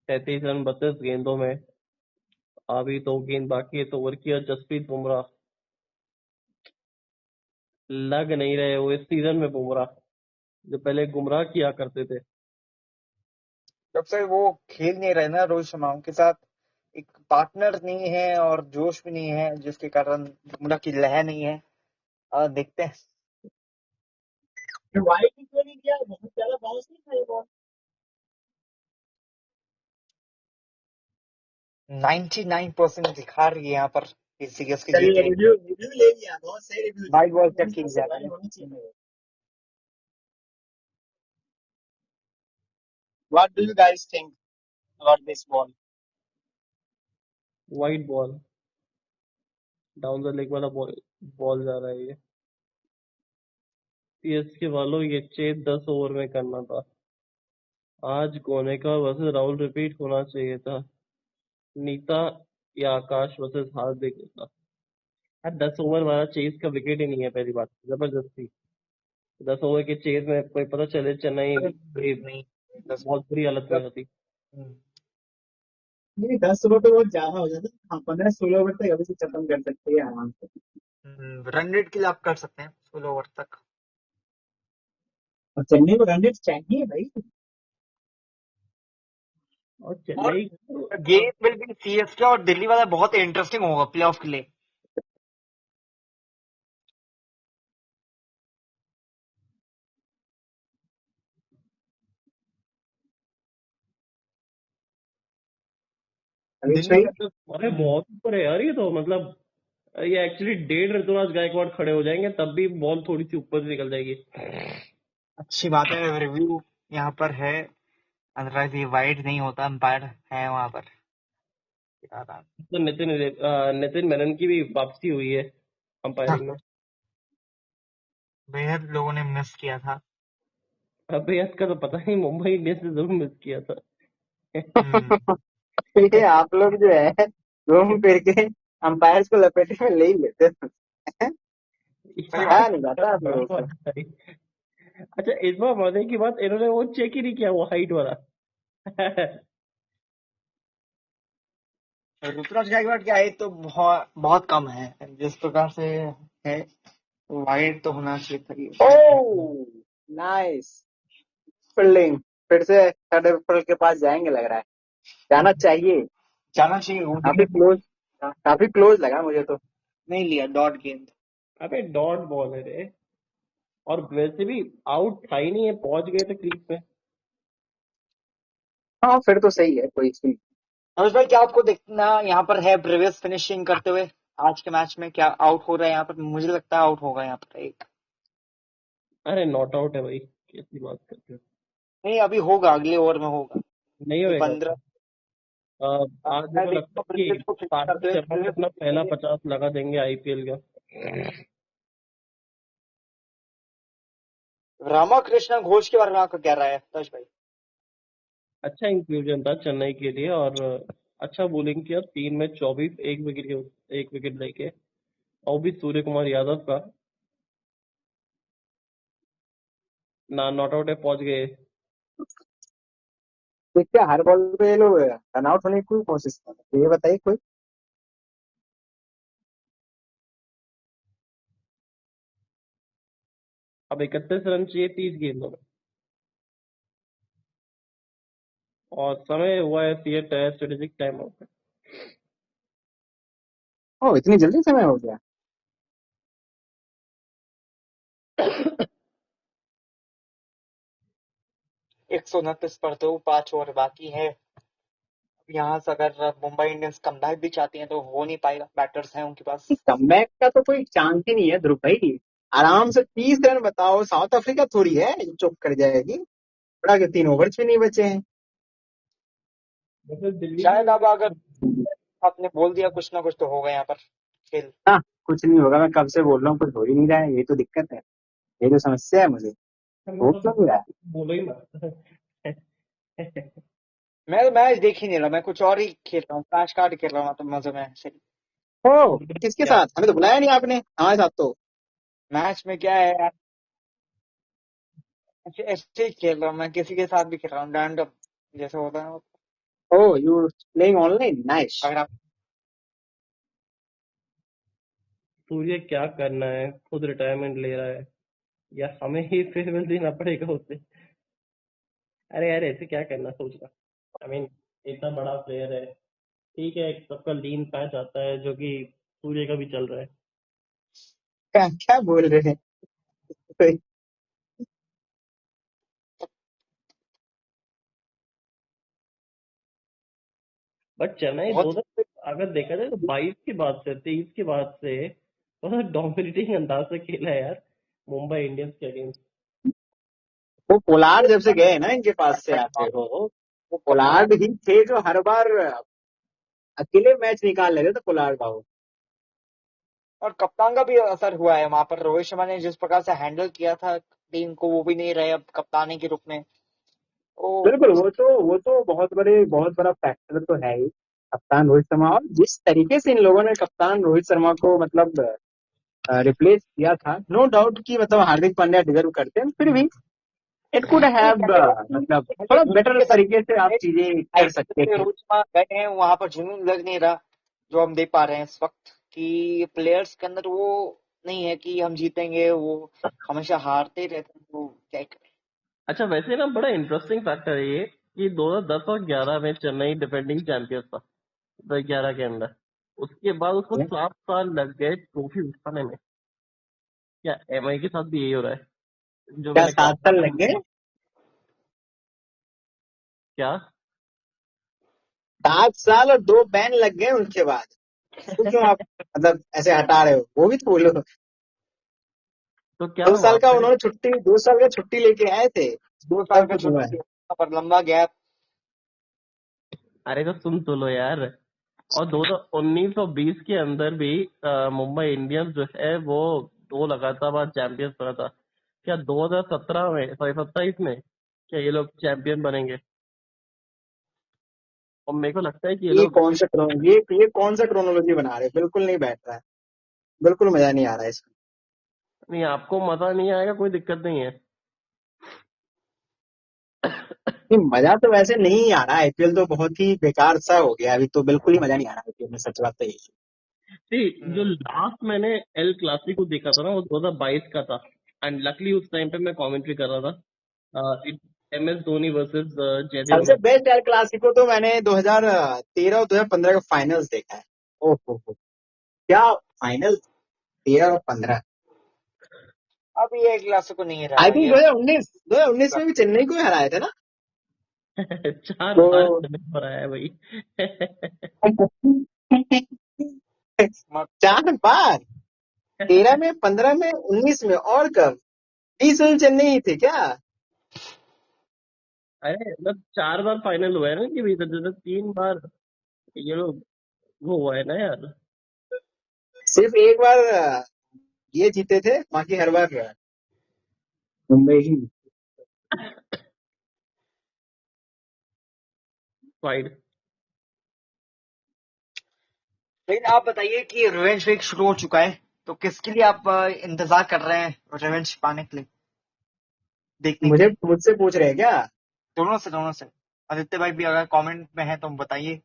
33 run 32 गेंदों में, अभी 2 गेंद बाकी है तो ओवर किया जसप्रीत बुमराह, लग नहीं रहे वो इस सीजन में बुमराह जो पहले गुमराह किया करते थे। जब से वो खेल नहीं रहे ना रोहित शर्मा, उनके साथ एक पार्टनर नहीं है और जोश भी नहीं है, जिसके कारण बुमराह की लय नहीं है। देखते हैं। वाइड क्यों नहीं किया, बहुत ज्यादा बाउंस नहीं था ये बॉल। 99% दिखा रही है यहाँ पर इस सीरीज की जीत चलिए रही। रिव्यू रिव्यू ले लिया, बहुत सही रिव्यू वाइड बॉल दिया, चेक की सबसे जा रही पहले है। होनी चाहिए। What do you guys think about this ball? Wide ball, down the leg वाला बॉल, बॉल जा रहा है ये। सीएसके वालों, ये चेज 10 ओवर में करना था। आज गोनेका वर्सेस राहुल रिपीट होना चाहिए था। नीता या आकाश वर्सेस हार्दिक था। 10 ओवर वाला चेज का विकेट ही नहीं है, पहली बात जबरदस्ती। 10 ओवर के चेज में कोई पता चले चेन्नई ये नहीं, बहुत बुरी हालत में होती। नहीं 10 ओवर तो बहुत ज्यादा हो जाता है, हाँ 15-16 ओवर तक अभी से खत्म कर सकते हैं आराम से। रन रेट के लिए आप कर सकते हैं 16 ओवर तक। और चेन्नई को रन रेट चाहिए भाई। और और Chennai game will be CSK और दिल्ली वाला बहुत इंटरेस्टिंग होगा प्लेऑफ के लिए। अभी दिल्ली भाई का तो, अरे बहुत ऊपर है यार ये तो, मतलब ये एक्चुअली 1.5 ऋतुराज गायकवाड़ खड़े हो जाएंगे तब भी बॉल थोड़ी सी ऊपर से निकल जाएगी। अच्छी बात है, रिव्यू यहाँ पर है, अदरवाइज ये वाइड नहीं होता, अंपायर है वहां पर। तो नितिन मेनन की भी वापसी हुई है अंपायरिंग में। बेहद लोगों ने मिस किया था। अबे का तो पता नहीं, मुंबई इंडियंस ने जरूर मिस किया था। ये आप लोग जो है घूम फिर के अंपायर्स को लपेटे में ले ही लेते हैं। हाँ नहीं जाता आप लोगों का। अच्छा, इस बार मजे की बात, इन्होंने वो चेक ही नहीं किया, वो हाइट वाला। ऋतुराज गायकवाड़ की हाइट तो बहुत बहुत कम है, जिस प्रकार से है वाइड तो होना चाहिए था ये। ओह नाइस फील्डिंग, फिर से थर्ड एपिल के पास जाएंगे लग रहा है, जाना चाहिए। जाना चाहिए, वो काफी क्लोज लगा मुझे तो। नहीं लिया, डॉट गेंद। अबे डॉट बॉल है रे, और वैसे भी आउट था ही नहीं है, पहुंच गए थे क्रीज पे। हाँ फिर तो सही है, कोई इशू नहीं। अनुज भाई, क्या आपको देखना यहाँ पर है ब्रेवियस फिनिशिंग करते हुए आज के मैच में? क्या आउट हो रहा है यहाँ पर? मुझे लगता है आउट होगा यहाँ पर एक। अरे नॉट आउट है भाई, कैसी बात करते हो। नहीं, अभी होगा, अगले ओवर में होगा। नहीं होएगा। 15 आज मैं मेरे को लगता देखता है हूँ कि ब्रेवियस को फिनिश कार्तिक करते हुए। शर्मा को अपना पहला 50 लगा देंगे आईपीएल का। रामाकृष्ण घोष के बारे में आपका क्या राय है तज भाई? अच्छा इंक्लूजन था चेन्नई के लिए, और अच्छा बॉलिंग किया, 3 में 24, एक विकेट लेके, और वो भी सूर्य कुमार यादव का। ना नॉट आउट है, पहुंच गए। तो क्या हर बॉल पे ये लोग रन आउट होने की कोई कोशिश कर रहे हैं, ये बताइए कोई। अब 31 रन चाहिए 30 गेंदों में, और समय हुआ है स्ट्रेटेजिक टाइम आउट। ओ इतनी जल्दी समय हो गया। 129 पर तो 5 ओवर बाकी है। यहाँ से अगर मुंबई इंडियंस कमबैक भी चाहती है तो हो नहीं पाएगा, बैटर्स हैं उनके पास। कमबैक का तो कोई चांस ही नहीं है ध्रुव भाई। आराम से 30 रन बताओ, साउथ अफ्रीका थोड़ी है जो चुप कर जाएगी। बड़ा के 3 ओवर भी नहीं बचे हैं। वैसे दिल्ली शायद अब की अगर आपने बोल दिया कुछ ना कुछ तो होगा यहाँ पर खेल। हाँ कुछ नहीं होगा, मैं कब से बोल रहा हूँ, कुछ हो ही नहीं रहा है, ये तो दिक्कत है, ये तो समस्या है मुझे। हो क्यों नहीं रहा है? बोलो ही मत। मैं तो मैच देख ही नहीं रहा, मैं कुछ और ही खेल रहा हूँ, फ्लैश कार्ड खेल रहा हूँ तो मजे में ऐसे। ओ किसके साथ? हमें तो बुलाया नहीं आपने हमारे साथ तो। मैच में क्या है यार, ऐसे ही खेल रहा हूँ मैं, किसी के साथ भी खेल रहा हूँ, रैंडम जैसे होता है। ओ यू प्लेइंग ऑनलाइन, नाइस। अगर आप सूर्य क्या करना है, खुद रिटायरमेंट ले रहा है, या हमें ही फेयरवेल देना पड़ेगा उसे। अरे यार ऐसे क्या करना सोच रहा। आई मीन इतना बड़ा प्लेयर है, ठीक है, सबका लीन पैच आता है जो कि सूर्य का भी चल रहा है। क्या क्या बोल रहे हैं? बट चेन्नई बहुत 2000 अगर देखा जाए तो 22 के बाद से, 23 के बाद से बहुत डोमिनेटिंग अंदाज से खेला है यार मुंबई इंडियंस के अगेंस्ट। वो पोलार्ड जब से गए ना इनके पास से आते हो, वो पोलार्ड ही थे जो हर बार अकेले मैच निकाल लेते थे, पोलार्ड बाबू। और कप्तान का भी असर हुआ है वहां पर, रोहित शर्मा ने जिस प्रकार से हैंडल किया था टीम को, वो भी नहीं रहे अब कप्तानी के रूप में। ओ बिल्कुल, वो तो बहुत बड़ा फैक्टर तो है ही, कप्तान रोहित शर्मा। और जिस तरीके से इन लोगों ने कप्तान रोहित शर्मा को मतलब रिप्लेस किया था, नो डाउट कि मतलब हार्दिक पांड्या डिजर्व करते हैं, फिर भी इट कुड हैव मतलब थोड़ा बेटर तरीके से आप चीजें कर सकते थे। रोहित शर्मा गए हैं वहां पर, जुनून लग नहीं रहा जो हम देख पा रहे हैं इस वक्त, कि प्लेयर्स के अंदर वो नहीं है कि हम जीतेंगे, वो हमेशा हारते ही रहते हैं, तो क्या करें। अच्छा वैसे ना बड़ा इंटरेस्टिंग फैक्टर है ये कि 2010 और 11 में चेन्नई डिफेंडिंग चैंपियन था, 2011 के अंदर। उसके बाद उसको 7 साल लग गए ट्रॉफी उठाने में। क्या एमआई के साथ भी यही हो रहा है जो क्या मैंने 7 कहा? साल लग गए? क्या 7 साल और 2 बैन लग गए उनके बाद। तो क्यों आप मतलब ऐसे हटा रहे हो? वो भी तो बोलो। तो क्या 2 साल हुआ का फिर? उन्होंने छुट्टी, 2 साल का छुट्टी लेके आए थे। 2 साल तब का कुछ हुआ है? छुट्टी पर लंबा गैप। अरे तो सुन तो लो यार। और 2019 और 20 के अंदर भी मुंबई इंडियंस जो है वो 2 लगातार बार चैंपियंस बना था। क्या 2017 में, सॉरी 27 में, क्या ये लोग चैंपियन बनेंगे? और मेरे को लगता है कि ये ये लोग, कौन सा ये कौन सा क्रोनोलॉजी बना रहे हो? बिल्कुल नहीं बैठ रहा है, बिल्कुल मजा नहीं आ रहा है इसमें। नहीं आपको मजा नहीं आएगा, कोई दिक्कत नहीं है। नहीं, मजा तो वैसे नहीं आ रहा। आईपीएल तो बहुत ही बेकार सा हो गया अभी, तो बिल्कुल ही मजा नहीं आ रहा आईपीएल में, सच बात तो यही See, जो हम्म। लास्ट मैंने एल क्लासिको देखा था ना वो 2022 का था। एंड लकली उस टाइम पे मैं कमेंट्री कर रहा था, MS धोनी वर्सेस जयदेव सबसे उनदीप। बेस्ट एल क्लासिको तो मैंने 2013 और 2015 का फाइनल्स देखा है। ओहो हो, क्या फाइनल! 13 और 15। अब ये क्लासिको नहीं रहा आई थिंक ये। 2019 में भी चेन्नई को ही हराए थे ना 4 बार तो। चेन्नई पर आया है भाई। 4 बार, 13 में, 15 में, 19 में, और कब? 20 में चेन्नई ही थे क्या? अरे मतलब 4 बार फाइनल हुआ है ना कि भाई, तो 3 बार ये लोग वो हुआ है ना यार। सिर्फ एक बार ये जीते थे, बाकी हर बार मुंबई ही। फाइड। लेकिन आप बताइए कि रिवेंज वीक शुरू हो चुका है, तो किसके लिए आप इंतजार कर रहे हैं रिवेंज पाने के लिए, देखने के लिए? मुझसे पूछ रहे हैं क्या? दोनों से। आदित्य भाई भी अगर कमेंट में है तो बताइए।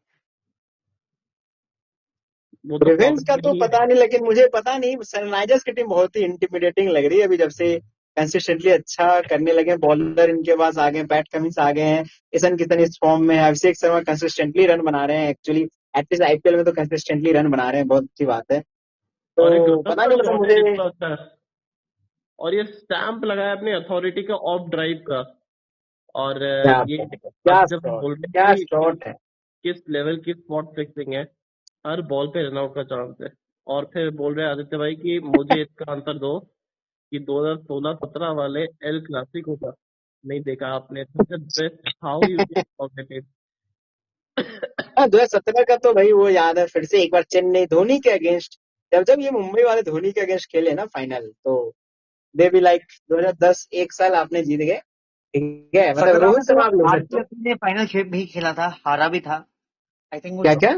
वो तो रिवेंस कॉमेंट का में तो ही है। पता नहीं, लेकिन मुझे पता नहीं, सनराइजर्स की टीम बहुत ही इंटिमिडेटिंग लग रही है अभी, जब से कंसिस्टेंटली अच्छा करने लगे। बॉलर इनके पास आ गए, पैट कमिंस आ गए हैं, ईशान किशन इस फॉर्म में है, अभिषेक शर्मा कंसिस्टेंटली रन बना रहे हैं। एक्चुअली एटलीस्ट आईपीएल में तो कंसिस्टेंटली रन बना रहे हैं, बहुत अच्छी बात है। और एक तो पता नहीं, गुरबाज मतलब है मुझे कितना अच्छा है। और ये स्टैंप लगाया अपनी अथॉरिटी का ऑफ ड्राइव का। और क्या ये बात है, क्या आदित्य भाई शॉट, बोल रहे हैं क्या कि शॉट है! किस लेवल की स्पॉट फिक्सिंग है, हर बॉल पे रन आउट का चांस है। और फिर बोल रहे हैं आदित्य भाई कि मुझे इसका आंसर दो कि 2016-17 वाले एल क्लासिको का नहीं देखा आपने, बेस्ट हाउ यू कैन। हाँ, 2017 का तो भाई वो याद है फिर से, एक बार चेन्नई धोनी के अगेंस्ट, जब जब ये मुंबई वाले धोनी के अगेंस्ट खेले ना फाइनल, तो दे बी लाइक 2010, एक साल आपने जीत गए, ठीक है, मतलब 17 में रोहित तो शर्मा आप ले सकते हो। आरपीएस ने फाइनल भी खेला था, हारा भी था। आई थिंक क्या क्या?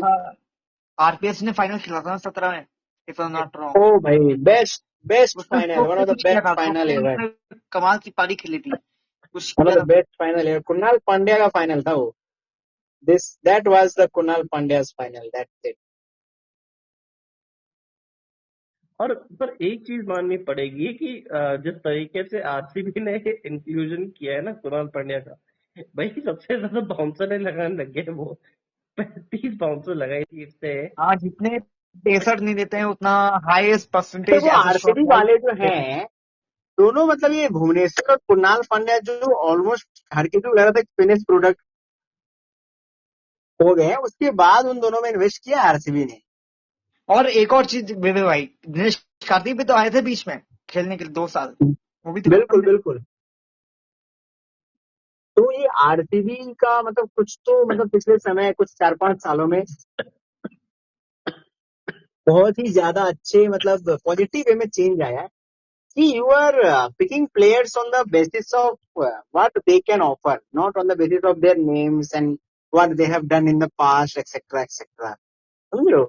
आरपीएस ने फाइनल खेला था ना 17 में, if I am not wrong. ओ भाई, बेस्ट बेस्ट उसने फाइनल, वन स्टोक्स से ऑफ द कुछ किया बेस्ट था, फाइनल स्टोक्स एवर, ने कमाल की पारी खेली थी, कुछ वन ऑफ किया द था। Best final ever. Kunal Pandya का फाइनल था वो। This that was the Kunal Pandyas final, that's it. और पर एक चीज माननी पड़ेगी कि जिस तरीके से आरसीबी ने इंक्लूजन किया है ना कुणाल पांड्या का, भाई सबसे ज्यादा बाउंसर लगाने लग गए वो। 35 बाउंसर लगाई थी इससे। हाँ, जितने पेसर नहीं देते हैं उतना हाईएस्ट परसेंटेज देखो ऐसे शॉट आरसीबी बॉल वाले जो देते हैं। हैं दोनों, मतलब ये भुवनेश्वर और कुणाल पांड्या जो ऑलमोस्ट हर किसी को लग रहा था फिनिश प्रोडक्ट हो गए हैं, उसके बाद उन दोनों में इन्वेस्ट किया आरसीबी ने। और एक और चीज विवे भाई, दिनेश कार्तिक भी तो आए थे बीच में खेलने के लिए 2 साल, वो भी तो खत्म बिल्कुल थे। बिल्कुल। तो ये आरसीबी का मतलब कुछ तो, मतलब पिछले समय कुछ 4-5 सालों में बहुत ही ज्यादा अच्छे, मतलब पॉजिटिव वे में चेंज आया है कि you are picking players on the basis of what they can offer, not on the basis of their names and what they have done in the past, etcetera etcetera. समझ लो।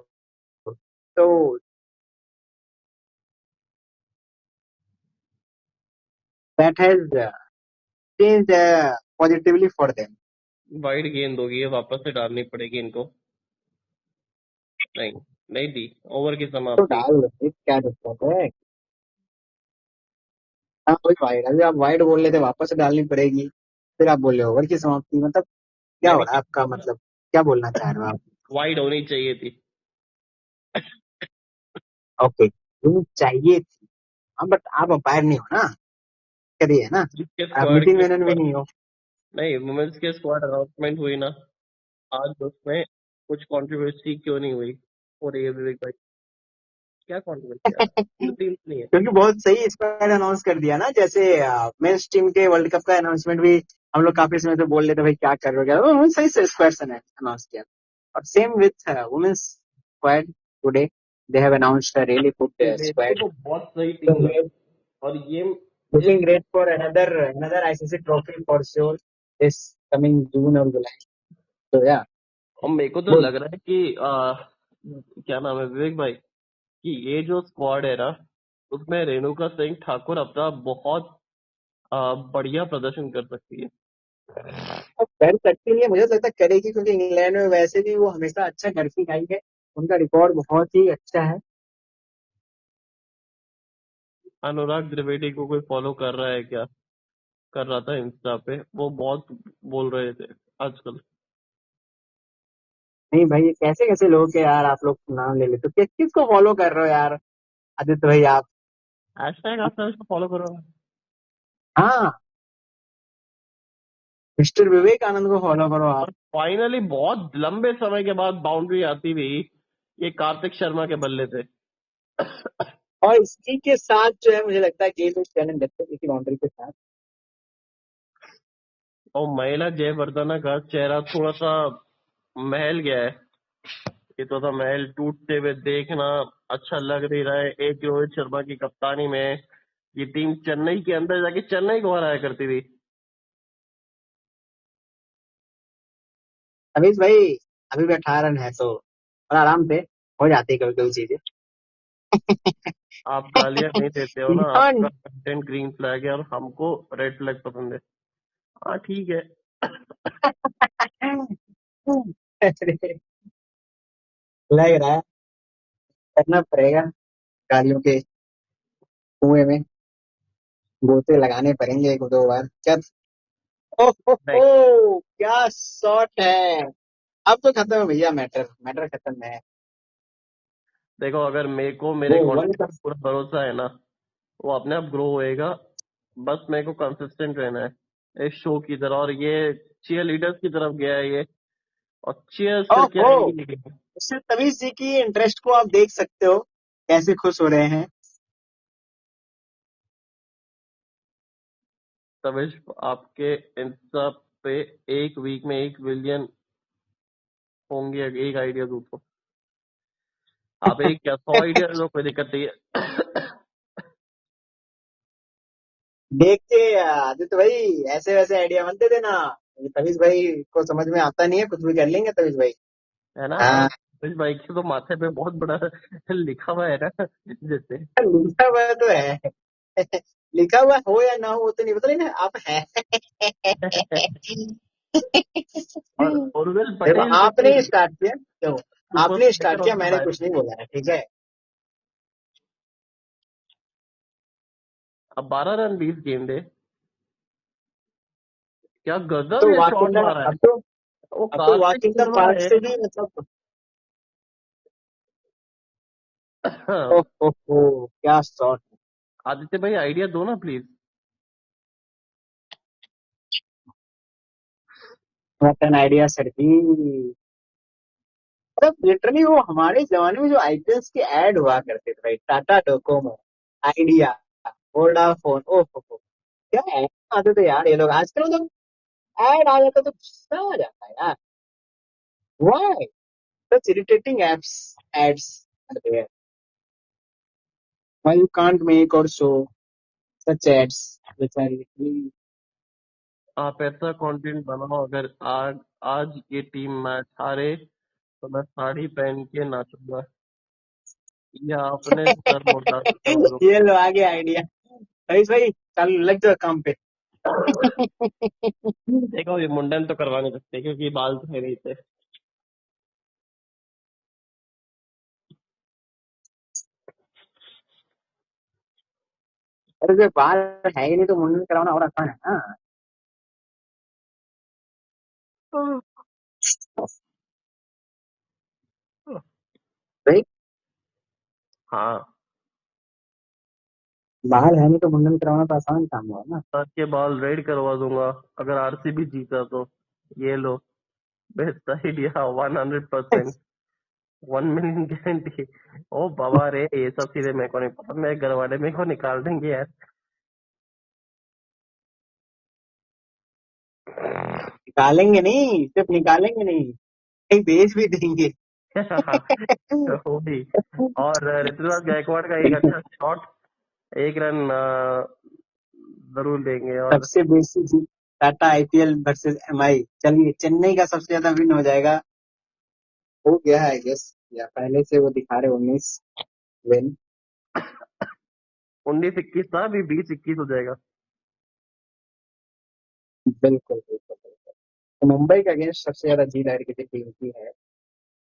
तो that has change positively for them. Wide गेंद होगी, ये वापस से डालनी पड़ेगी इनको। नहीं, नहीं दी। ओवर की तो समाप्ति। डाल दो, क्या दिक्कत है? हाँ वही वाइड, अभी आप वाइड बोल रहे थे, वापस से डालनी पड़ेगी, फिर आप बोल रहे हो ओवर की समाप्ति, मतलब क्या हो मैंने रहा है आपका, क्या मतलब क्या बोलना चाह रहे हो आप? वाइड होनी चाहिए थी। ओके, चाहिए थी। हाँ, बट आप अंपायर नहीं हो ना, करिए है ना, जिसके आप स्क्वाड मीटिंग के मैनर भी नहीं हो। नहीं, वुमेन्स के स्क्वाड अनाउंसमेंट हुई ना आज, उसमें कुछ कंट्रोवर्सी क्यों नहीं हुई? हो रही है विवेक भाई? क्या कंट्रोवर्सी आ रहा है? ये टीम नहीं है। क्योंकि बहुत सही स्क्वाड अनाउंस कर दिया ना, जैसे मेंस टीम के वर्ल्ड कप का अनाउंसमेंट भी हम लोग काफी समय से बोल रहे थे भाई क्या कर रहे हो, क्या उन्होंने सही से स्क्वाड अनाउंस किया। और same with women's squad today, they have announced a really good देखो स्क्वाड, तो बहुत सही टीम है, और ये इस looking great for another ICC trophy for sure this coming June or July. So yeah, और मेरे को तो good. लग रहा है कि क्या नाम है विवेक भाई, कि ये जो स्क्वाड है ना, उसमें रेणुका सिंह ठाकुर अपना बहुत बढ़िया प्रदर्शन कर सकती है। अब कर सकती है, मुझे तो लगता है करेगी, क्योंकि इंग्लैंड में वैसे भी वो हमेशा अच्छा करती आई है, उनका रिकॉर्ड बहुत ही अच्छा है। अनुराग त्रिवेदी को कोई फॉलो कर रहा है क्या? कर रहा था इंस्टा पे, वो बहुत बोल रहे थे आजकल। नहीं भाई, ये कैसे कैसे लोग के यार आप लोग नाम ले लेते हो, किसको फॉलो कर रहे हो यार आदित्य भाई आप? हैशटैग आप उसको फॉलो करो। हाँ, मिस्टर विवेकानंद को फॉलो करो आप। और फाइनली बहुत लंबे समय के बाद बाउंड्री आती हुई ये कार्तिक शर्मा के बल्ले थे। और इसी के साथ जो है मुझे लगता है game is done and dusted, इसी बाउंड्री के साथ। और महिला जयवर्धना का चेहरा थोड़ा सा महल गया है। ये तो था महल टूटते हुए देखना अच्छा लग नहीं रहा है। एक रोहित शर्मा की कप्तानी में ये टीम चेन्नई के अंदर जाके चेन्नई को हराया करती थी। अभी भाई अभी भी 18 रन है, तो और आराम से हो जाती है कभी कभी चीजें। आप गालियां नहीं देते हो ना, आपका Beyond कंटेंट ग्रीन फ्लैग है और हमको रेड फ्लैग पसंद है। हाँ ठीक है। अरे, लग रहा है करना पड़ेगा, गाड़ियों के कुएं में गोते लगाने पड़ेंगे एक दो बार जब। नहीं ओहो क्या शॉट है! अब तो खत्म है भैया, मैटर मैटर खत्म है। देखो, अगर मेरे को वो मेरे वर्ल्ड कंटेंट कप पे पूरा भरोसा है ना, वो अपने आप ग्रो होएगा। बस मेरे को कंसिस्टेंट रहना है इस शो की तरह, और ये चीयर लीडर्स की तरफ गया है ये, और चीयर्स करके ओहो, आएगी लेकिन। उससे तमीज जी की इंटरेस्ट को आप देख सकते हो, कैसे खुश हो रहे हैं। तविश, आपके इंस्टा पे एक वीक में 1 बिलियन होंगे, एक आइडिया दूं तो। आप एक क्या 100 आइडिया दे दो, कोई दिक्कत नहीं है। देख के आदित्य भाई ऐसे वैसे आइडिया मत दे देना, ये तमीज भाई को समझ में आता नहीं है, कुछ भी कर लेंगे तमीज भाई। है ना? हाँ, तविश भाई के तो माथे पे बहुत बड़ा लिखा हुआ है ना, जैसे। लिखा हुआ तो है। लिखा हुआ हो या ना हो वो तो नहीं पता, लेकिन आप है। और उर्विल देखो पटेल को आपने भी ही स्टार्ट किया, तो सुपर आपने स्ट्राइकर स्टार्ट ऑफ किया, द मैंने मैच। कुछ नहीं बोला है, ठीक है। अब 12 रन 20 गेंदे, क्या गजब तो ये वॉक इन शॉट द मारा है। अब तो वो अब तो Kartik walk in the Sharma park है। से भी मतलब, ओहो क्या शॉट! आदित्य भाई आइडिया दो ना please. What an idea sir ji. मतलब लिटरली वो हमारे जमाने में जो आईपीएल के ऐड हुआ करते थे भाई, टाटा डोकोमो, आइडिया, वोडाफोन, ओहो क्या ऐड आते थे यार ये लोग। आजकल मतलब ऐड आ जाता तो गुस्सा आ जाता है यार। Why such irritating apps ads are there? Why you can't make or show such ads which are literally... आप ऐसा कंटेंट बनाओ, अगर आज आज ये टीम मैच हारे तो मैं साड़ी पहन के नाचूंगा, या अपने सर मुर्दा कर ये दूंगा। लो आ गया आइडिया। भाई भाई चल लग जाओ काम पे। देखो, ये मुंडन तो करवा नहीं सकते क्योंकि बाल तो है नहीं थे। अरे जो बाल है ही नहीं तो मुंडन कराना और आसान है ना भाई। हाँ, बाल है नहीं तो मुंडन कराना तो आसान काम हुआ ना। सर के बाल रेड करवा दूंगा अगर आरसीबी जीता तो। ये लो, बेस्ट आइडिया 100%। 1 million guarantee. ओ बाबा रे, ये सब चीजें मेरे को नहीं पता, मेरे घर वाले मेरे को निकाल देंगे यार। निकालेंगे नहीं, सिर्फ निकालेंगे नहीं, कहीं बेच भी देंगे। तो हो भी। और ऋतुराज गायकवाड़ का एक अच्छा शॉट, 1 रन जरूर देंगे। और सबसे बेसी जीत टाटा आईपीएल वर्सेस एमआई। चलिए, चेन्नई का सबसे ज्यादा विन हो जाएगा, हो गया है आई गेस, या पहले से वो दिखा रहे 19 विन। 19-21 था, अभी 20-21 हो जाएगा। बिल्कुल बिल्कुल बिल्कुल। तो मुंबई का अगेंस्ट सबसे ज्यादा जीत हार किसी टीम की है,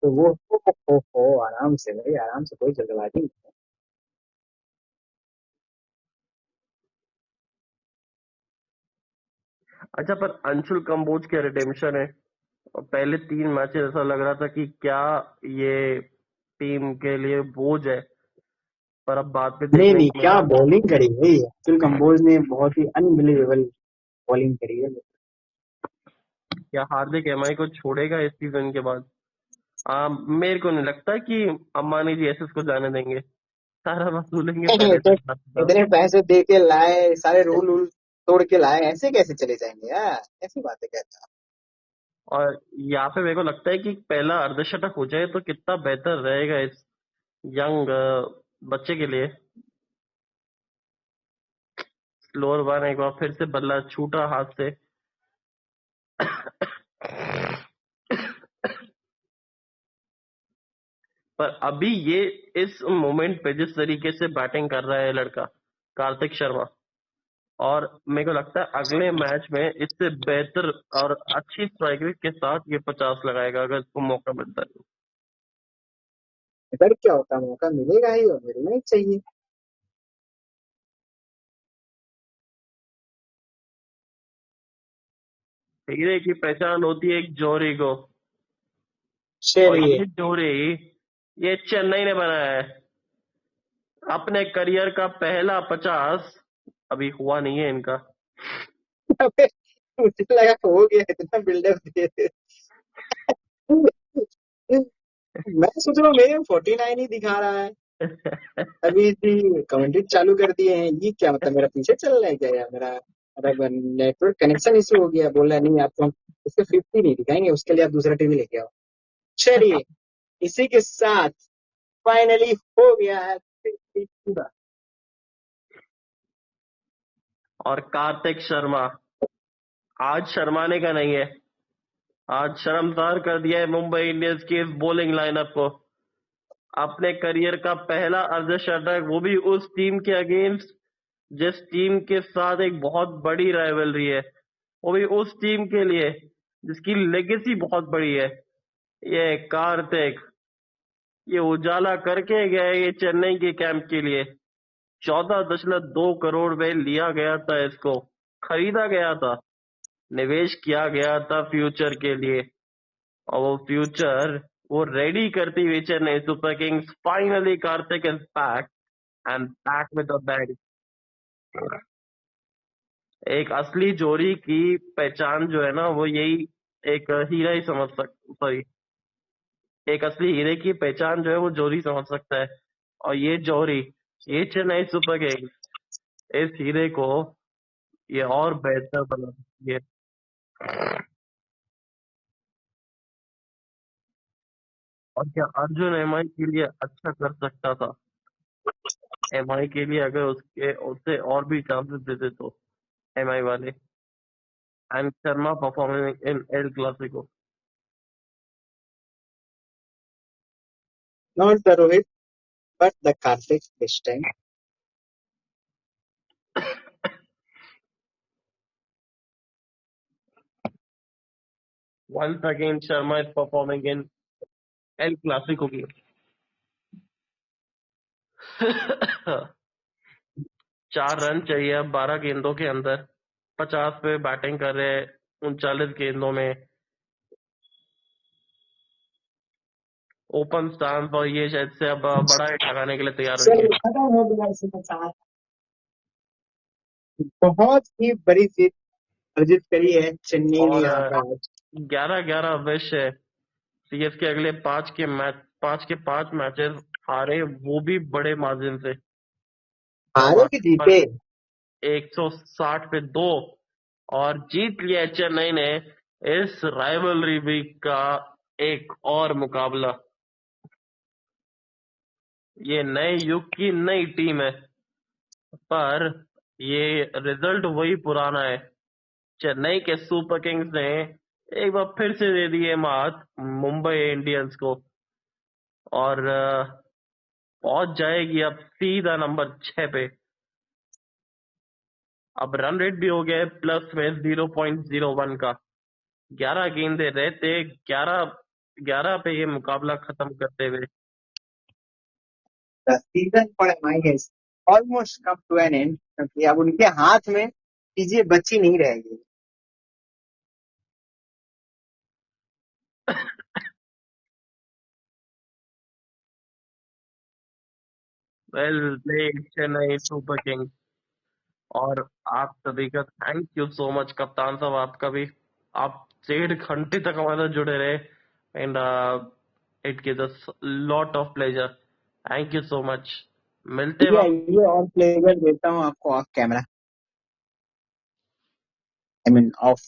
तो वो आराम से भाई, आराम से, कोई जल्दबाजी नहीं है। अच्छा, पर अंशुल कंबोज के रिडेम्पशन है। और पहले 3 मैचेस ऐसा लग रहा था कि क्या ये टीम के लिए बोझ है, पर अब बाद में नहीं देखने नहीं, को क्या मिला बॉलिंग करी है अब्दुल कंबोज ने, बहुत ही अनबिलीवेबल बॉलिंग करी है। क्या हार्दिक एमआई को छोड़ेगा इस सीजन के बाद। मेरे को नहीं लगता कि अंबानी जी एसएस को जाने देंगे, सारा वसूलेंगे पहले इतने से हिसाब। इतने पैसे दे के लाए, सारे रूल वूल तोड़ के लाए, ऐसे कैसे चले जाएंगे यार, ऐसी बातें कहता और यहाँ पे मेरे को लगता है कि पहला अर्धशतक हो जाए तो कितना बेहतर रहेगा इस यंग बच्चे के लिए। स्लोअर वन एक बार फिर से बल्ला छूटा हाथ से। पर अभी ये इस मोमेंट पे जिस तरीके से बैटिंग कर रहा है लड़का कार्तिक शर्मा, और मेरे को लगता है अगले मैच में इससे बेहतर और अच्छी स्ट्राइक रेट के साथ ये 50 लगाएगा अगर इसको मौका मिलता है। इधर क्या होता, मौका मिलेगा ही और मिलना ही चाहिए। हीरे की पहचान होती है एक जोरी को, और चलिए। ये जोरी ये चेन्नई ने बनाया है। अपने करियर का पहला 50 अभी हुआ नहीं है इनका। अबे, मुझे लगा हो गया, इतना बिल्डअप दे दे। मैं सोच रहा हूँ मेरे 49 ही दिखा रहा है, अभी थी कमेंट्री चालू कर दिए हैं, ये क्या मतलब, मेरा पीछे चल रहा है क्या यार, मेरा नेटवर्क कनेक्शन इशू हो गया, बोल रहा है नहीं आपको हम इसके 50 नहीं दिखाएंगे, उसके लिए आप दूसरा टीवी लेके आओ। चलिए, इसी के साथ फाइनली हो गया है 50 पूरा। और कार्तिक शर्मा आज शर्माने का नहीं है, आज शर्मसार कर दिया है मुंबई इंडियंस की इस बॉलिंग लाइनअप को। अपने करियर का पहला अर्धशतक, वो भी उस टीम के अगेंस्ट जिस टीम के साथ एक बहुत बड़ी राइवलरी है, वो भी उस टीम के लिए जिसकी लेगेसी बहुत बड़ी है। ये कार्तिक ये उजाला करके गए ये चेन्नई के कैंप के लिए। 14.2 करोड़ में लिया गया था इसको, खरीदा गया था, निवेश किया गया था फ्यूचर के लिए, और वो फ्यूचर वो रेडी करती हुई Chennai super Kings. Finally Kartik is back and back with the bang. एक असली जोड़ी की पहचान जो है ना, वो यही एक हीरा ही समझ सॉरी, एक असली हीरे की पहचान जो है वो जोड़ी समझ सकता है। और ये जोड़ी, ये चेन्नई सुपर किंग्स इस हीरे को ये और बेहतर बना सकती है। और क्या अर्जुन एमआई के लिए अच्छा कर सकता था, एमआई के लिए अगर उसके उससे और भी चांसेस देते तो एमआई वाले। And Sharma performing in El Clasico. Not the Rohit but the Kartik this time. Once again Sharma is performing in El Clasico की। 4 रन चाहिए अब 12 गेंदों के अंदर। 50 पे बैटिंग कर रहे हैं 39 गेंदों में। ओपन स्टांस, और ये शायद से अब बड़ा हिट लगाने के लिए तैयार रहेंगे। चलिए, खत्म हो गया इसी के साथ, बहुत ही बड़ी जीत अर्जित करी है चेन्नई ने और यहाँ पर आज। 11-11 विश है सीएसके अगले 5 के मैच 5 के 5 मैचेस हारे, वो भी बड़े मार्जिन से। हारे कि पर जीते? 160 पे 2 और जीत लिया चेन्नई ने इस राइवलरी वीक का एक और मुकाबला। ये नए युग की नई टीम है, पर ये रिजल्ट वही पुराना है। चेन्नई के सुपर किंग्स ने एक बार फिर से दे दिए मात मुंबई इंडियंस को और पहुंच जाएगी अब सीधा नंबर 6 पे। अब रन रेट भी हो गया है प्लस में 0.01 का। 11 गेंदे रहते 11 पे ये मुकाबला खत्म करते हुए। The season for MI has almost come to an end, क्योंकि अब उनके हाथ में चीजें बची नहीं रहेगी। Well played Chennai super Kings. और आप सभी का थैंक यू सो मच कप्तान साहब, आपका भी। आप 1.5 घंटे तक हमारे साथ जुड़े रहे and it gives us lot of pleasure. Thank you so much. मिलते ये वक्त ये और प्लेजर देता हूँ आपको of camera, I mean of